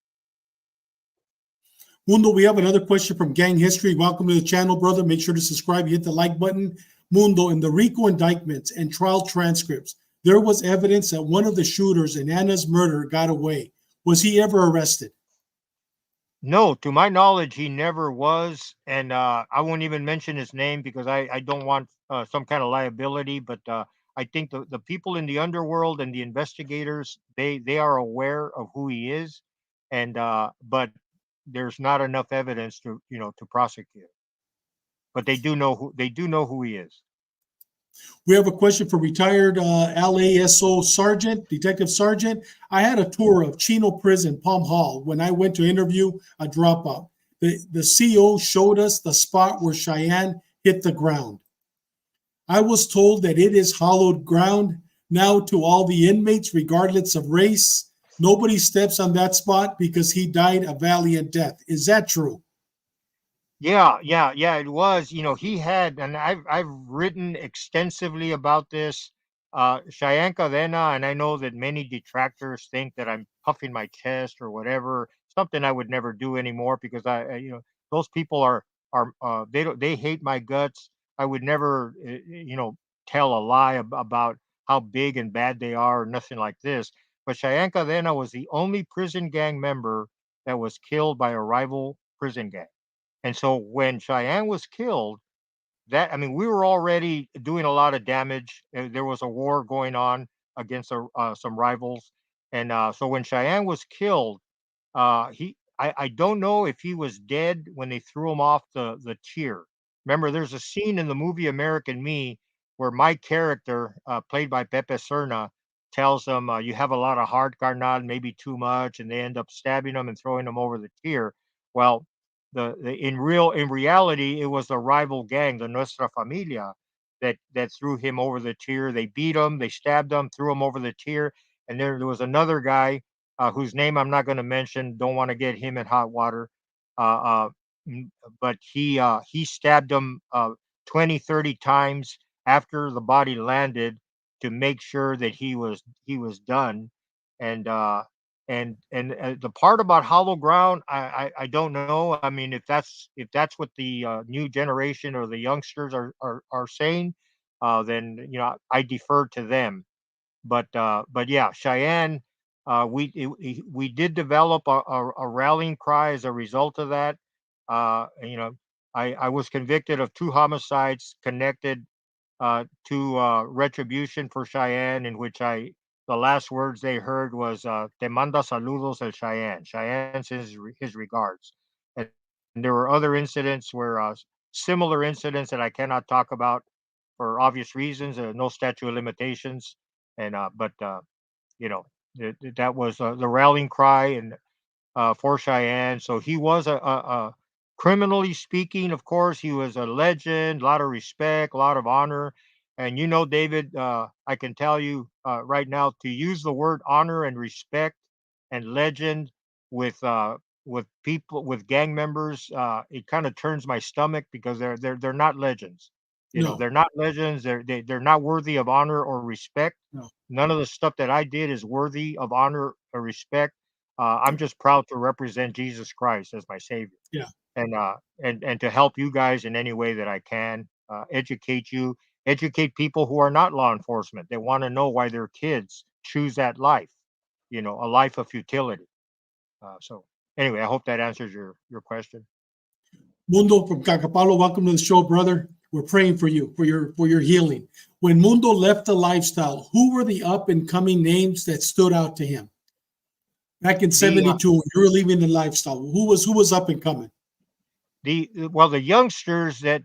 Mundo, we have another question from Gang History. Welcome to the channel, brother. Make sure to subscribe, hit the like button. Mundo, in the RICO indictments and trial transcripts, there was evidence that one of the shooters in Anna's murder got away. Was he ever arrested? No, to my knowledge, he never was, and I won't even mention his name because I don't want some kind of liability. But I think the people in the underworld and the investigators, they are aware of who he is, and but there's not enough evidence to prosecute. But they do know who he is. We have a question for retired LASO Sergeant, Detective Sergeant. I had a tour of Chino Prison, Palm Hall, when I went to interview a dropout. The CO showed us the spot where Cheyenne hit the ground. I was told that it is hallowed ground now to all the inmates, regardless of race. Nobody steps on that spot because he died a valiant death. Is that true? Yeah, it was. He had, and I've written extensively about this. Cheyenne Cadena, and I know that many detractors think that I'm puffing my chest or whatever. Something I would never do anymore, because those people are they hate my guts. I would never tell a lie about how big and bad they are, or nothing like this. But Cheyenne Cadena was the only prison gang member that was killed by a rival prison gang. And so when Cheyenne was killed, we were already doing a lot of damage. There was a war going on against some rivals, and so when Cheyenne was killed, I don't know if he was dead when they threw him off the tier. Remember, there's a scene in the movie American Me where my character, played by Pepe Serna, tells them, "You have a lot of heart, carnal, maybe too much," and they end up stabbing him and throwing him over the tier. Well, in reality, it was the rival gang, the Nuestra Familia, that threw him over the tier. They beat him, they stabbed him, threw him over the tier, and there was another guy whose name I'm not going to mention. Don't want to get him in hot water. Uh, but he stabbed him 20, 30 times after the body landed to make sure that he was done. And the part about hollow ground, I don't know. I mean, if that's what the new generation or the youngsters are saying, then I defer to them. But yeah, Cheyenne, we did develop a rallying cry as a result of that. I was convicted of 2 homicides connected to retribution for Cheyenne, in which the last words they heard was "Te manda saludos el Cheyenne." Cheyenne sends his regards. And there were other incidents where similar incidents that I cannot talk about for obvious reasons. No statute of limitations, and but you know that was the rallying cry and for Cheyenne. So he was a criminally speaking, of course, he was a legend, a lot of respect, a lot of honor. And David, I can tell you right now, to use the word honor and respect and legend with people, with gang members, it kind of turns my stomach, because they're not legends. No. They're not legends. They're not worthy of honor or respect. No. None of the stuff that I did is worthy of honor or respect. I'm just proud to represent Jesus Christ as my savior. Yeah. And to help you guys in any way that I can, educate people who are not law enforcement. They want to know why their kids choose that life, a life of futility. So anyway, I hope that answers your question. Mundo from Cacapalo, welcome to the show, brother. We're praying for you, for your healing. When Mundo left the lifestyle, who were the up and coming names that stood out to him? Back in 72, you were leaving the lifestyle. Who was up and coming? The youngsters that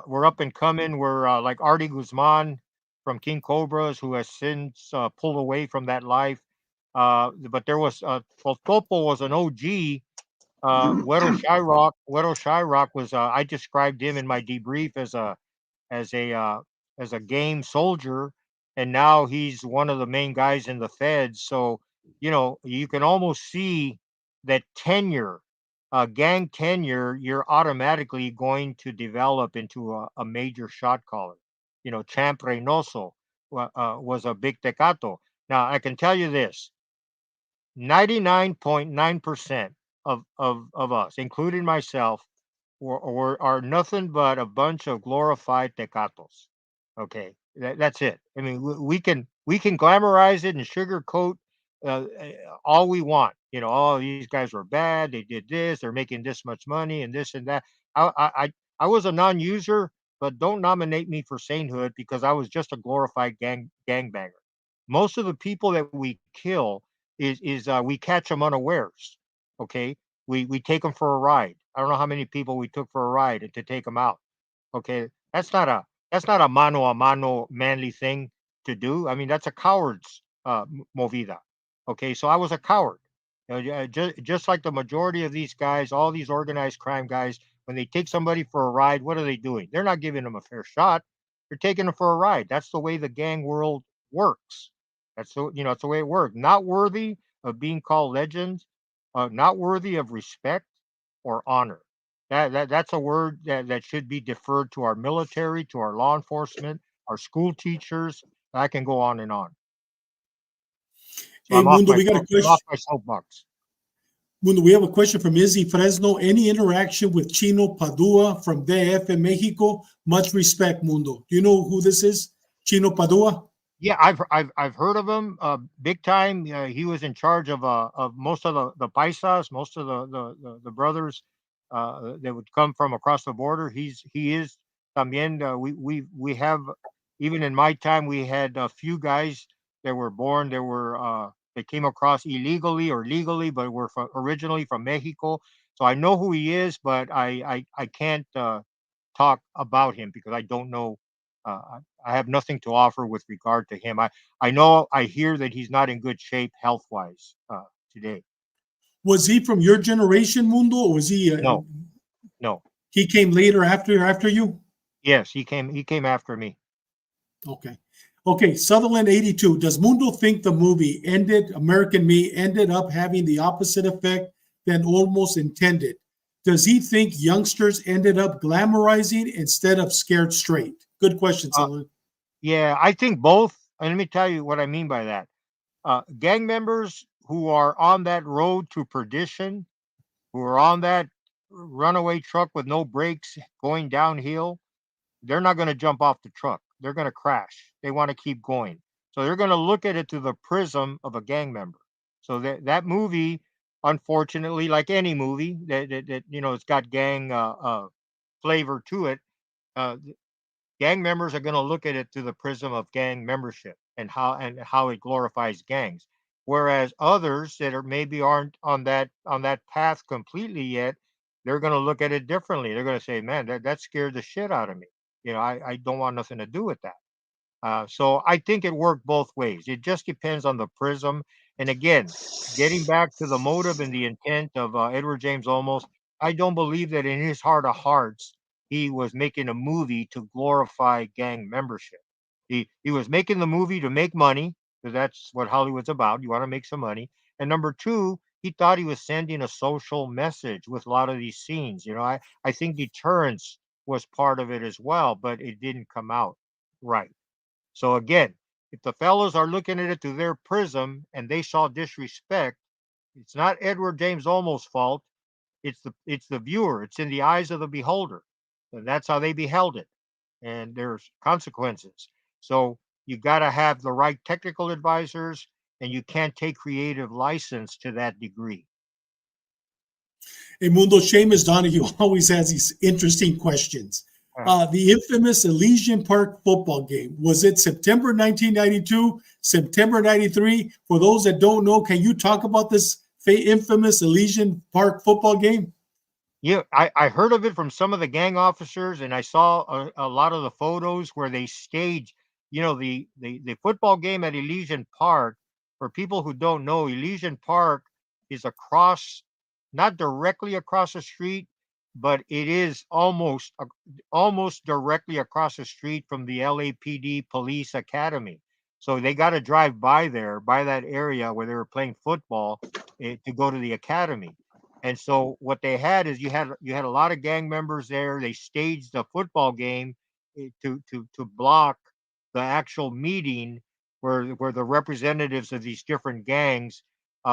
were up and coming were like Artie Guzman from King Cobras, who has since pulled away from that life. But there was Topo was an OG. Güero Shyrock was I described him in my debrief as a uh, as a game soldier, and now he's one of the main guys in the feds. So you can almost see that tenure, gang tenure, you're automatically going to develop into a major shot caller. Champ Reynoso was a big tecato. Now I can tell you this: 99.9% of us, including myself, are nothing but a bunch of glorified tecatos. Okay, that's it. I mean, we can glamorize it and sugarcoat all we want. Oh, these guys were bad. They did this. They're making this much money and this and that. I was a non-user, but don't nominate me for sainthood because I was just a glorified gangbanger. Most of the people that we kill is we catch them unawares. Okay, we take them for a ride. I don't know how many people we took for a ride and to take them out. Okay, that's not a mano a mano manly thing to do. I mean, that's a coward's movida. Okay, so I was a coward. Just like the majority of these guys, all these organized crime guys, when they take somebody for a ride, what are they doing? They're not giving them a fair shot. They're taking them for a ride. That's the way the gang world works. It's the way it works. Not worthy of being called legends, not worthy of respect or honor. That's a word that should be deferred to our military, to our law enforcement, our school teachers. I can go on and on. So Hey, Mundo, we got a I'm question. off my soapbox. Mundo, we have a question from Izzy Fresno. Any interaction with Chino Padua from DF in Mexico? Much respect, Mundo. Do you know who this is? Chino Padua? Yeah, I've heard of him. Big time. He was in charge of most of the paisas, most of the brothers that would come from across the border. He is también. We have, even in my time, we had a few guys that were born. They came across illegally or legally, but were originally from Mexico. So I know who he is, but I can't talk about him because I don't know. I have nothing to offer with regard to him. I hear that he's not in good shape health wise today. Was he from your generation, Mundo, or was he? No, no. He came later after you. Yes, he came after me. Okay. Sutherland 82. Does Mundo think the movie American Me ended up having the opposite effect than Olmos intended? Does he think youngsters ended up glamorizing instead of scared straight? Good question, Sutherland. Yeah, I think both. And let me tell you what I mean by that. Gang members who are on that road to perdition, who are on that runaway truck with no brakes going downhill, they're not going to jump off the truck. They're going to crash. They want to keep going. So they're going to look at it through the prism of a gang member. So that movie, unfortunately, like any movie that it's got gang flavor to it, gang members are going to look at it through the prism of gang membership and how it glorifies gangs. Whereas others that maybe aren't on that path completely yet, they're going to look at it differently. They're going to say, "Man, that scared the shit out of me. I don't want nothing to do with that." So I think it worked both ways. It just depends on the prism. And again, getting back to the motive and the intent of Edward James Olmos, I don't believe that in his heart of hearts he was making a movie to glorify gang membership. He was making the movie to make money because that's what Hollywood's about. You want to make some money. And number two, he thought he was sending a social message with a lot of these scenes. I think deterrence was part of it as well, but it didn't come out right. So again, if the fellows are looking at it through their prism and they saw disrespect, it's not Edward James Olmos' fault. It's the viewer. It's in the eyes of the beholder. And that's how they beheld it. And there's consequences. So you got to have the right technical advisors, and you can't take creative license to that degree. Hey, Mundo, Seamus Donahue always has these interesting questions. The infamous Elysian Park football game, was it September 1992, September 93? For those that don't know, can you talk about this infamous Elysian Park football game? Yeah, I heard of it from some of the gang officers, and I saw a lot of the photos where they stage, the football game at Elysian Park. For people who don't know, Elysian Park is across, not directly across the street, but it is almost directly across the street from the LAPD Police Academy. So they got to drive by there, by that area where they were playing football, to go to the academy. And so what they had is you had a lot of gang members there. They staged a football game, to block the actual meeting where the representatives of these different gangs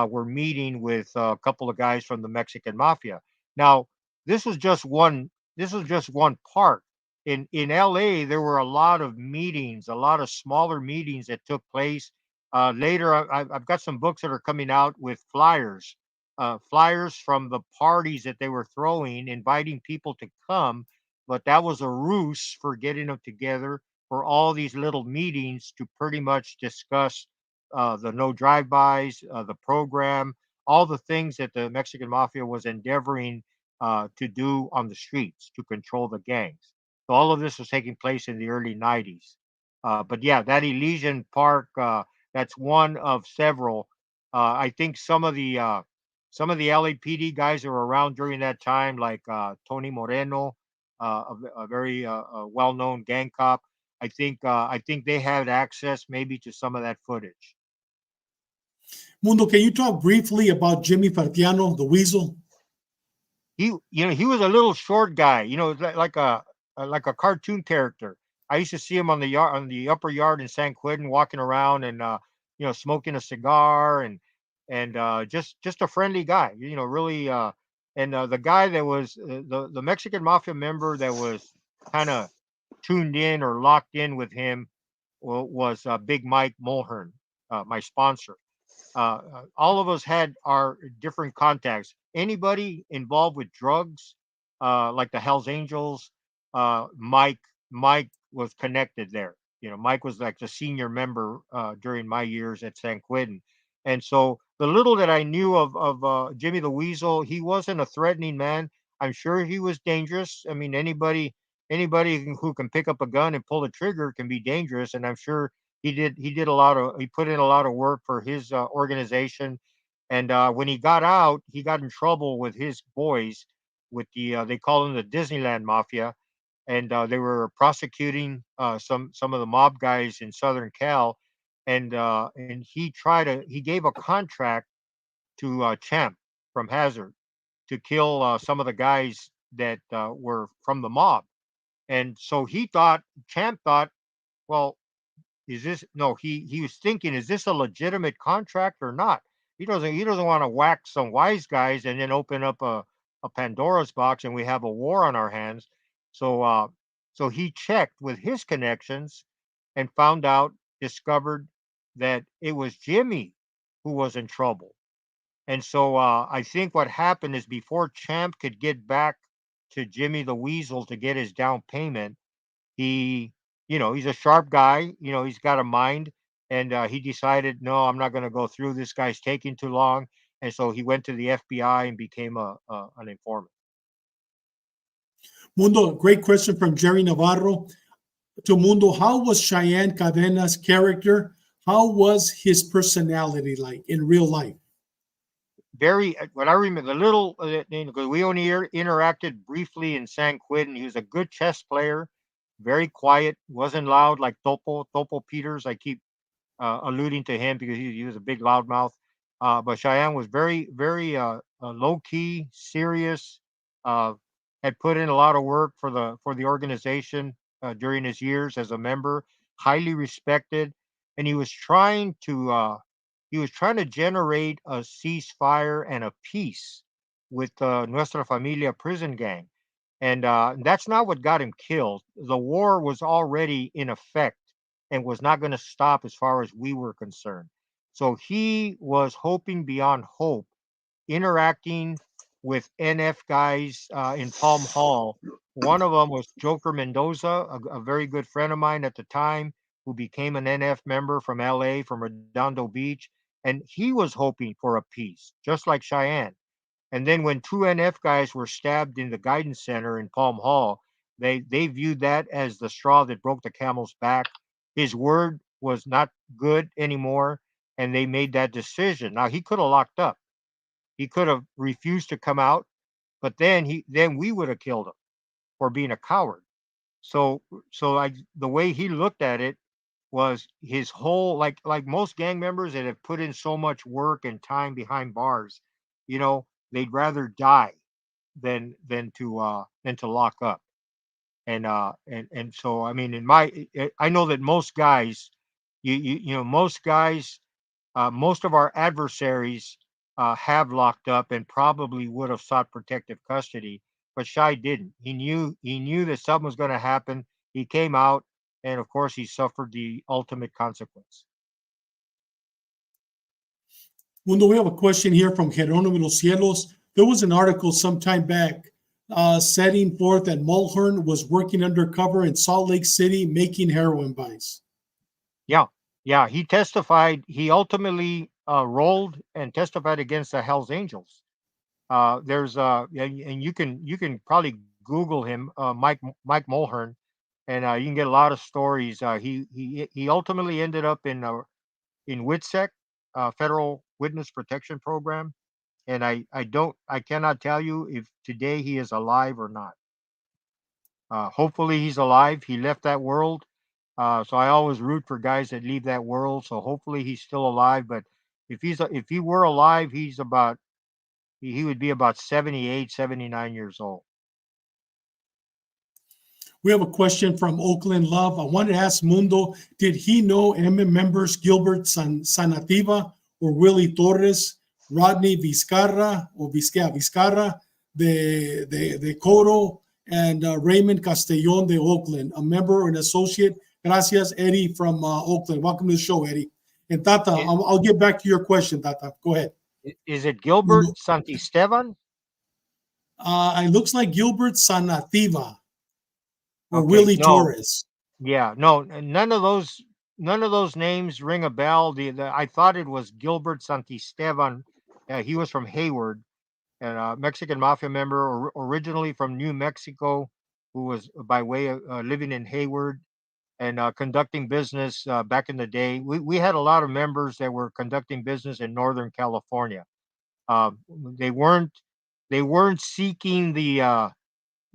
were meeting with a couple of guys from the Mexican Mafia. Now, this was just one. This was just one part. In LA, there were a lot of meetings, a lot of smaller meetings that took place. Later, I've got some books that are coming out with flyers from the parties that they were throwing, inviting people to come. But that was a ruse for getting them together for all these little meetings to pretty much discuss the no drive-bys, the program, all the things that the Mexican Mafia was endeavoring to do on the streets to control the gangs. So all of this was taking place in the early 90s. But yeah, that Elysian Park, that's one of several. I think some of the LAPD guys that were around during that time, like Tony Moreno, a very well-known gang cop. I think they had access maybe to some of that footage. Mundo, can you talk briefly about Jimmy Fartiano, the Weasel? He was a little short guy, like a cartoon character. I used to see him on the upper yard in San Quentin, walking around and smoking a cigar and just a friendly guy. Really. And the guy that was the Mexican Mafia member that was kind of tuned in or locked in with him was Big Mike Mulhern, my sponsor. All of us had our different contacts. Anybody involved with drugs, like the Hells Angels, Mike was connected there. Mike was like the senior member during my years at San Quentin, and so the little that I knew of Jimmy the Weasel, he wasn't a threatening man. I'm sure he was dangerous. I mean, anybody who can pick up a gun and pull the trigger can be dangerous, and I'm sure he put in a lot of work for his organization. And when he got out, he got in trouble with his boys, with they call them the Disneyland Mafia, and they were prosecuting some of the mob guys in Southern Cal, and he gave a contract to Champ from Hazard to kill some of the guys that were from the mob. And so Champ thought, well, is this no? He was thinking, is this a legitimate contract or not? He doesn't want to whack some wise guys and then open up a Pandora's box and we have a war on our hands. So he checked with his connections and discovered that it was Jimmy who was in trouble. And so I think what happened is, before Champ could get back to Jimmy the Weasel to get his down payment, he, he's a sharp guy. He's got a mind, and he decided, no, I'm not going to go through. This guy's taking too long, and so he went to the FBI and became an informant. Mundo, great question from Jerry Navarro. To Mundo, how was Cheyenne Cadena's character? How was his personality like in real life? What I remember, the little, because we only interacted briefly in San Quentin. He was a good chess player, very quiet, wasn't loud like Topo Peters. I keep alluding to him because he was a big loudmouth. But Cheyenne was very, very low key, serious. Had put in a lot of work for the organization during his years as a member, highly respected, and he was trying to generate a ceasefire and a peace with Nuestra Familia prison gang. And that's not what got him killed. The war was already in effect and was not going to stop as far as we were concerned. So he was hoping beyond hope, interacting with NF guys in Palm Hall. One of them was Joker Mendoza, a very good friend of mine at the time, who became an NF member from LA, from Redondo Beach. and he was hoping for a peace, just like Cheyenne. And then when two NF guys were stabbed in the guidance center in Palm Hall, they viewed that as the straw that broke the camel's back. His word was not good anymore, and they made that decision. Now he could have locked up. He could have refused to come out, but then we would have killed him for being a coward. So the way he looked at it was his whole, like most gang members that have put in so much work and time behind bars, they'd rather die than to lock up. And so I mean, I know that most guys, most guys, most of our adversaries have locked up and probably would have sought protective custody, but Shy didn't. He knew that something was going to happen. He came out, and of course, he suffered the ultimate consequence. Mundo, we have a question here from Geronimo Los Cielos. There was an article some time back setting forth that Mulhern was working undercover in Salt Lake City making heroin buys. Yeah, he testified. He ultimately rolled and testified against the Hells Angels. And you can probably Google him, Mike Mulhern, and you can get a lot of stories. He ultimately ended up in WITSEC, Federal Witness Protection Program, and I cannot tell you if today he is alive or not. Hopefully he's alive. He left that world. So I always root for guys that leave that world. So hopefully he's still alive. But if he were alive, he would be about 78, 79 years old. We have a question from Oakland Love. I wanted to ask Mundo, did he know MM members Gilbert Sanativa or Willie Torres, Rodney Vizcarra de Coro, and Raymond Castellon de Oakland, a member or an associate? Gracias, Eddie from Oakland. Welcome to the show, Eddie. And Tata, I'll get back to your question, Tata. Go ahead. Is it Gilbert Santisteban? It looks like Gilbert Sanativa or Okay, Willie no. Torres. Yeah, no, none of those names ring a bell. I thought it was Gilbert Santisteban. He was from Hayward, and a Mexican Mafia member, originally from New Mexico, who was by way of living in Hayward and conducting business back in the day. We had a lot of members that were conducting business in Northern California. They weren't seeking the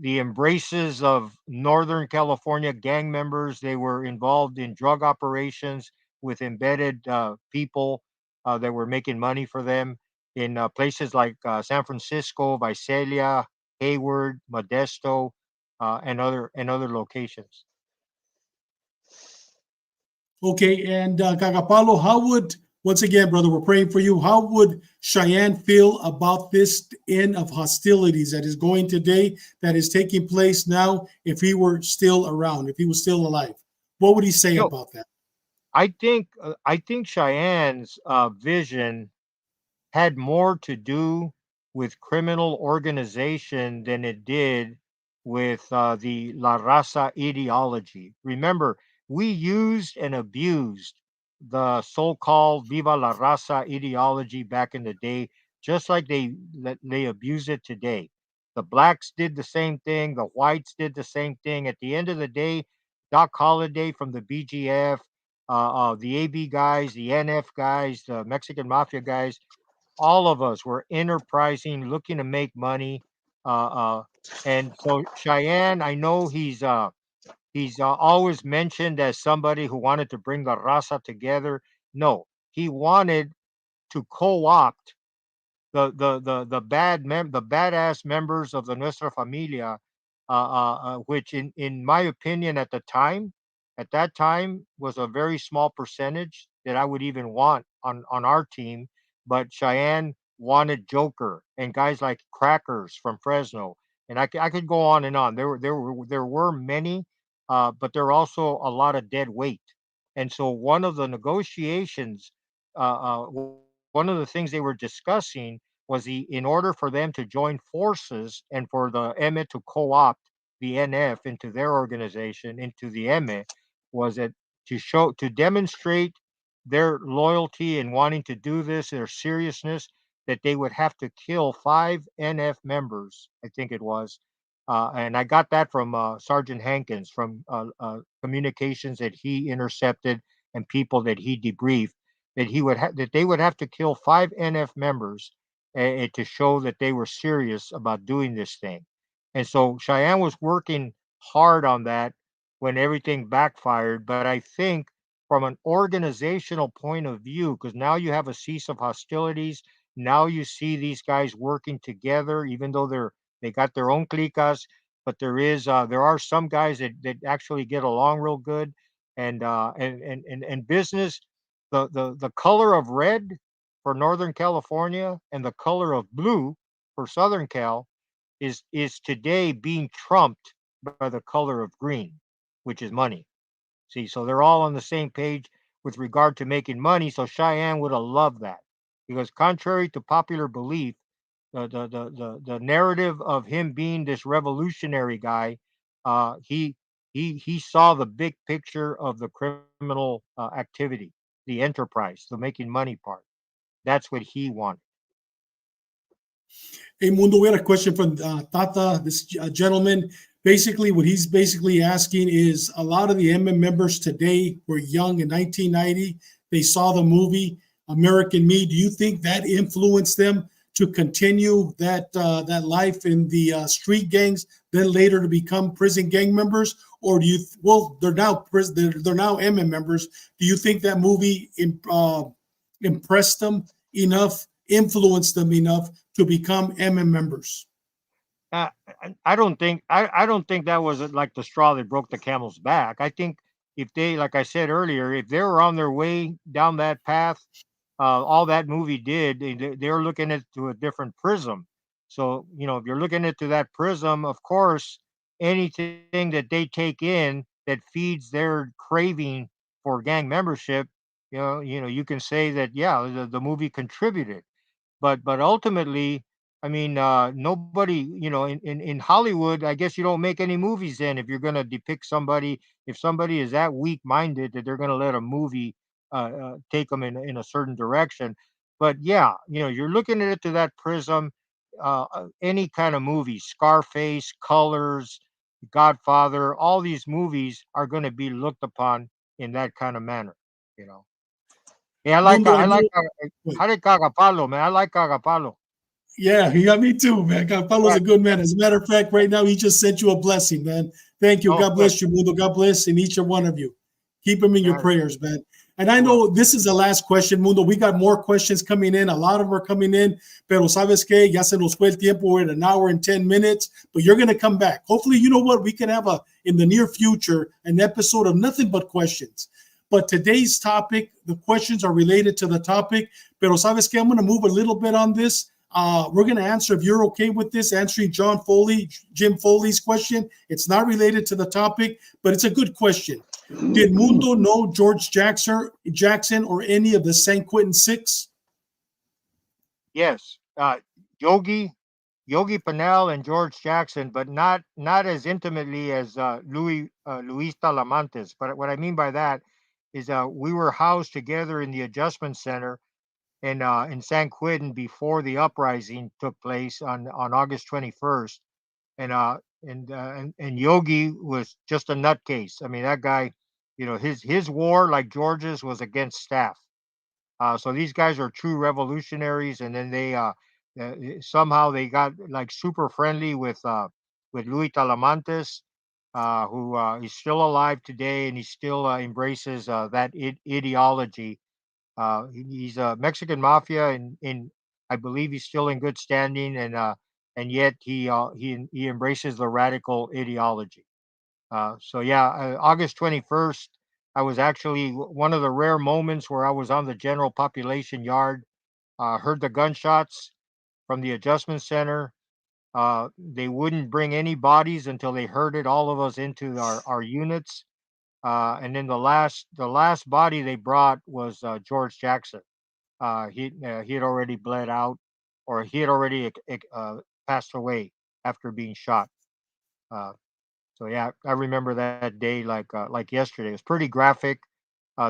embraces of Northern California gang members. They were involved in drug operations with embedded people that were making money for them in places like San Francisco, Visalia, Hayward, Modesto, and other locations. Okay, and Cagapalo, once again, brother, we're praying for you. How would Cheyenne feel about this end of hostilities that is going today, that is taking place now, if he were still around, if he was still alive? What would he say about that? I think Cheyenne's vision had more to do with criminal organization than it did with the La Raza ideology. Remember, we used and abused the so-called Viva la Raza ideology back in the day, just like they abuse it today. The blacks did the same thing. The whites did the same thing. At the end of the day, Doc Holliday from the BGF, the AB guys, the NF guys, the Mexican Mafia guys, all of us were enterprising, looking to make money. And so Cheyenne, I know he's always mentioned as somebody who wanted to bring the raza together. No, he wanted to co-opt the badass members of the Nuestra Familia, which in my opinion at that time was a very small percentage that I would even want on our team. But Cheyenne wanted Joker and guys like Crackers from Fresno, and I could go on and on. There were many, but there were also a lot of dead weight. And so one of the negotiations, one of the things they were discussing was in order for them to join forces and for the EME to co-opt the NF into their organization, into the EME, was it to demonstrate their loyalty and wanting to do this, their seriousness, that they would have to kill 5 NF members, I think it was. And I got that from Sergeant Hankins from communications that he intercepted and people that he debriefed, that that they would have to kill 5 NF members to show that they were serious about doing this thing. And so Cheyenne was working hard on that when everything backfired. But I think from an organizational point of view, because now you have a cease of hostilities. Now you see these guys working together, even though they got their own cliques, but there are some guys that actually get along real good. And business, the color of red for Northern California and the color of blue for Southern Cal is today being trumped by the color of green, which is money. See, so they're all on the same page with regard to making money. So Cheyenne would have loved that, because contrary to popular belief, the narrative of him being this revolutionary guy, he saw the big picture of the criminal activity, the enterprise, the making money part. That's what he wanted. Hey, Mundo, we had a question from Tata, this gentleman. Basically, what he's basically asking is a lot of the MM members today were young in 1990. They saw the movie American Me. Do you think that influenced them to continue that life in the street gangs, then later to become prison gang members? Or do you? Well, they're now MM members. Do you think that movie impressed them enough, influenced them enough to become MM members? Uh, I don't think that was like the straw that broke the camel's back. I think if they, like I said earlier, if they were on their way down that path, all that movie did, they were looking at it through a different prism. So if you're looking at it through that prism, of course, anything that they take in that feeds their craving for gang membership, you can say that, yeah, the movie contributed. But ultimately, I mean, nobody, in Hollywood, I guess you don't make any movies then if you're going to depict somebody. If somebody is that weak minded that they're going to let a movie take them in a certain direction. But yeah, you're looking at it through that prism. Any kind of movie, Scarface, Colors, Godfather, all these movies are going to be looked upon in that kind of manner. You know. Yeah, Mundo, I like how did Cagapalo, man. I like Cagapalo. Yeah, he got me too, man. Carlos Yeah. a good man. As a matter of fact, right now he just sent you a blessing, man. Thank you. Oh, God good. bless you, Mundo. God bless in each and one of you. Keep him in your Yeah. prayers, man. And I know this is the last question, Mundo. We got more questions coming in. A lot of them are coming in. Pero sabes que ya se nos fue el tiempo. We're at an hour and 10 minutes. But you're going to come back. Hopefully, you know what? We can have in the near future, an episode of nothing but questions. But today's topic, the questions are related to the topic. Pero sabes que I'm going to move a little bit on this. We're going to answer, if you're okay with this, answering Jim Foley's question. It's not related to the topic, but it's a good question. Did Mundo know George Jackson or any of the San Quentin Six? Yes. Yogi Pinnell and George Jackson, but not as intimately as Luis Talamantes. But what I mean by that is we were housed together in the adjustment center in San Quentin before the uprising took place on August 21st, and Yogi was just a nutcase. I mean, that guy, his war, like George's, was against staff. So these guys are true revolutionaries, and then they somehow they got like super friendly with Louis Talamantes, who is still alive today, and he still embraces that ideology. He's a Mexican mafia, and I believe he's still in good standing, and yet he embraces the radical ideology. So yeah, August 21st, I was actually one of the rare moments where I was on the general population yard. Heard the gunshots from the adjustment center. They wouldn't bring any bodies until they herded all of us into our units. And then the last body they brought was George Jackson. He had already bled out, or he had already passed away after being shot. Uh, so yeah, I remember that day like yesterday. It was pretty graphic.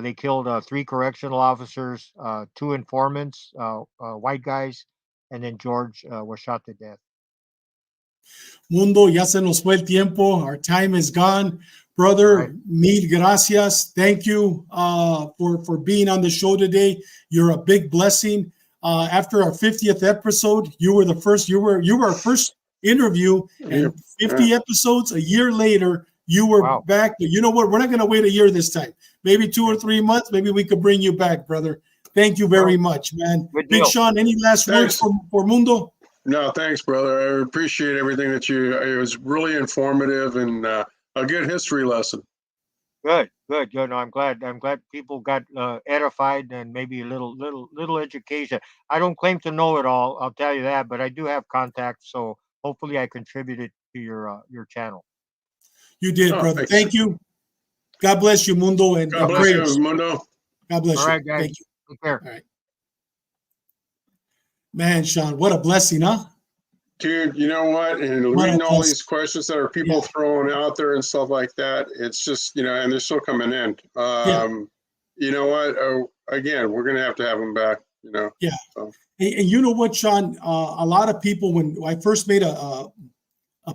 They killed 3 correctional officers, 2 informants, white guys, and then George was shot to death. Mundo, ya se nos fue el tiempo. Our time is gone. Brother, Right. mil gracias. Thank you for being on the show today. You're a big blessing. After our 50th episode, you were the first. You were our first interview, and 50 episodes a year later, you were Wow. back. But you know what? We're not going to wait a year this time. Maybe 2 or 3 months. Maybe we could bring you back, brother. Thank you very much, man. Good Big deal. Sean, any last words for Mundo? No, thanks, brother. I appreciate everything that it was really informative and a good history lesson. Good. You know, I'm glad people got edified and maybe a little education. I don't claim to know it all, I'll tell you that, but I do have contacts, so hopefully I contributed to your channel. You did, brother. Thanks. Thank you. God bless you, Mundo, and God bless prayers. you, Mundo. God bless All you. right, guys. Thank you. Take care. All right. Man, Sean, what a blessing, huh? Dude, you know what? And What a reading all blessing. these questions that are people throwing out there and stuff like that, it's just, and they're still coming in. You know what? Again, we're going to have them back, Yeah. So. And you know what, Sean? A lot of people, when I first made a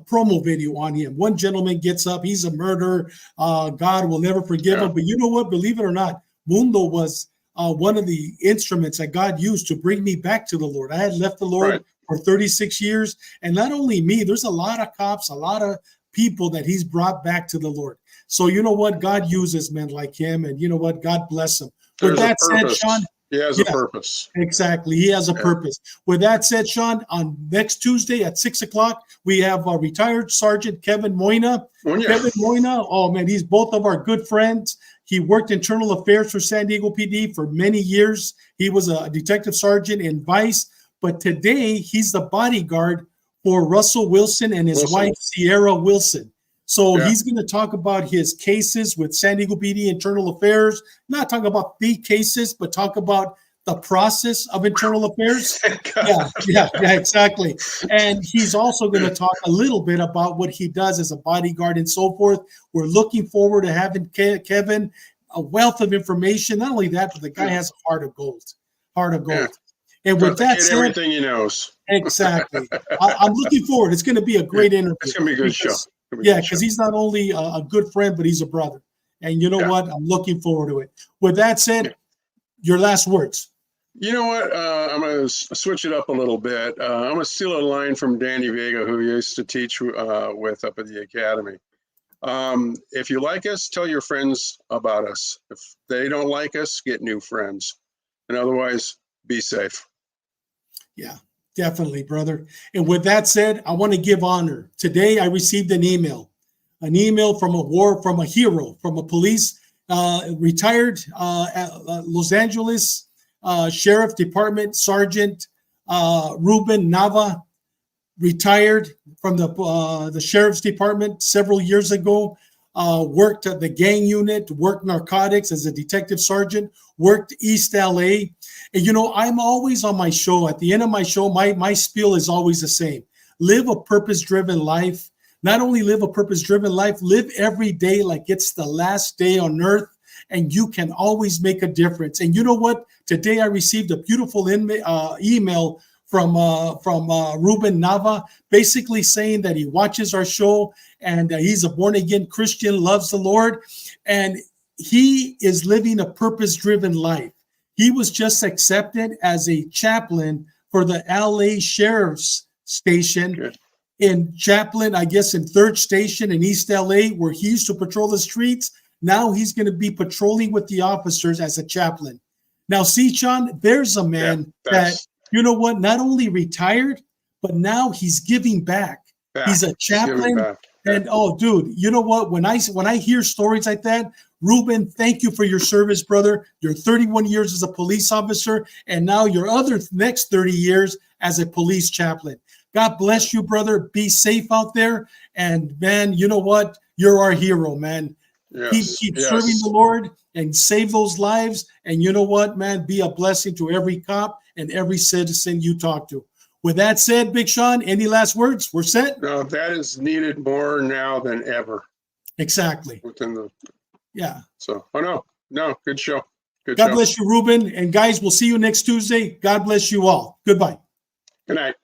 promo video on him, one gentleman gets up, he's a murderer. God will never forgive him. But you know what? Believe it or not, Mundo was one of the instruments that God used to bring me back to the Lord. I had left the Lord for 36 years. And not only me, there's a lot of cops, a lot of people that he's brought back to the Lord. So you know what? God uses men like him. And you know what? God bless him. With that said, Sean, he has a purpose. Exactly. He has a purpose. With that said, Sean, on next Tuesday at 6 o'clock, we have retired Sergeant Kevin Moyna. Kevin Moyna, oh man, he's both of our good friends. He worked internal affairs for San Diego PD for many years. He was a detective sergeant in Vice, but today he's the bodyguard for Russell Wilson and his wife, Sierra Wilson. So he's going to talk about his cases with San Diego PD Internal Affairs, not talk about the cases, but talk about the process of internal affairs. Yeah, exactly. And he's also going to talk a little bit about what he does as a bodyguard and so forth. We're looking forward to having Kevin, a wealth of information. Not only that, but the guy has a heart of gold. And with that said, everything he knows. Exactly. I'm looking forward. It's going to be a great interview. It's going to be a good show. Yeah, because he's not only a good friend, but he's a brother. And you know what? I'm looking forward to it. With that said, your last words. You know what? I'm going to switch it up a little bit. I'm going to steal a line from Danny Vega, who used to teach with up at the academy. If you like us, tell your friends about us. If they don't like us, get new friends. And otherwise, be safe. Yeah. Definitely, brother. And with that said, I want to give honor. Today, I received an email from a hero, from a police, retired Los Angeles Sheriff Department Sergeant Ruben Nava, retired from the Sheriff's Department several years ago, worked at the gang unit, worked narcotics as a detective sergeant, worked East LA. And, I'm always on my show. At the end of my show, my spiel is always the same. Live a purpose-driven life. Not only live a purpose-driven life, live every day like it's the last day on earth, and you can always make a difference. And you know what? Today I received a beautiful email from Ruben Nava, basically saying that he watches our show and he's a born-again Christian, loves the Lord, and he is living a purpose-driven life. He was just accepted as a chaplain for the LA Sheriff's Station in Chaplain, I guess, in 3rd Station in East LA, where he used to patrol the streets. Now he's going to be patrolling with the officers as a chaplain. Now, see, Sean, there's a man that, you know what, not only retired, but now he's giving back. He's a chaplain. And oh, dude, you know what? When I hear stories like that, Ruben, thank you for your service, brother. Your 31 years as a police officer, and now your next 30 years as a police chaplain. God bless you, brother. Be safe out there. And man, you know what? You're our hero, man. Keep serving the Lord and save those lives. And you know what, man? Be a blessing to every cop and every citizen you talk to. With that said, Big Sean, any last words? We're set? No, that is needed more now than ever. Exactly. Within the... Yeah. So, oh no, No, good show. Good God show. bless you, Ruben. And guys, we'll see you next Tuesday. God bless you all. Goodbye. Good night.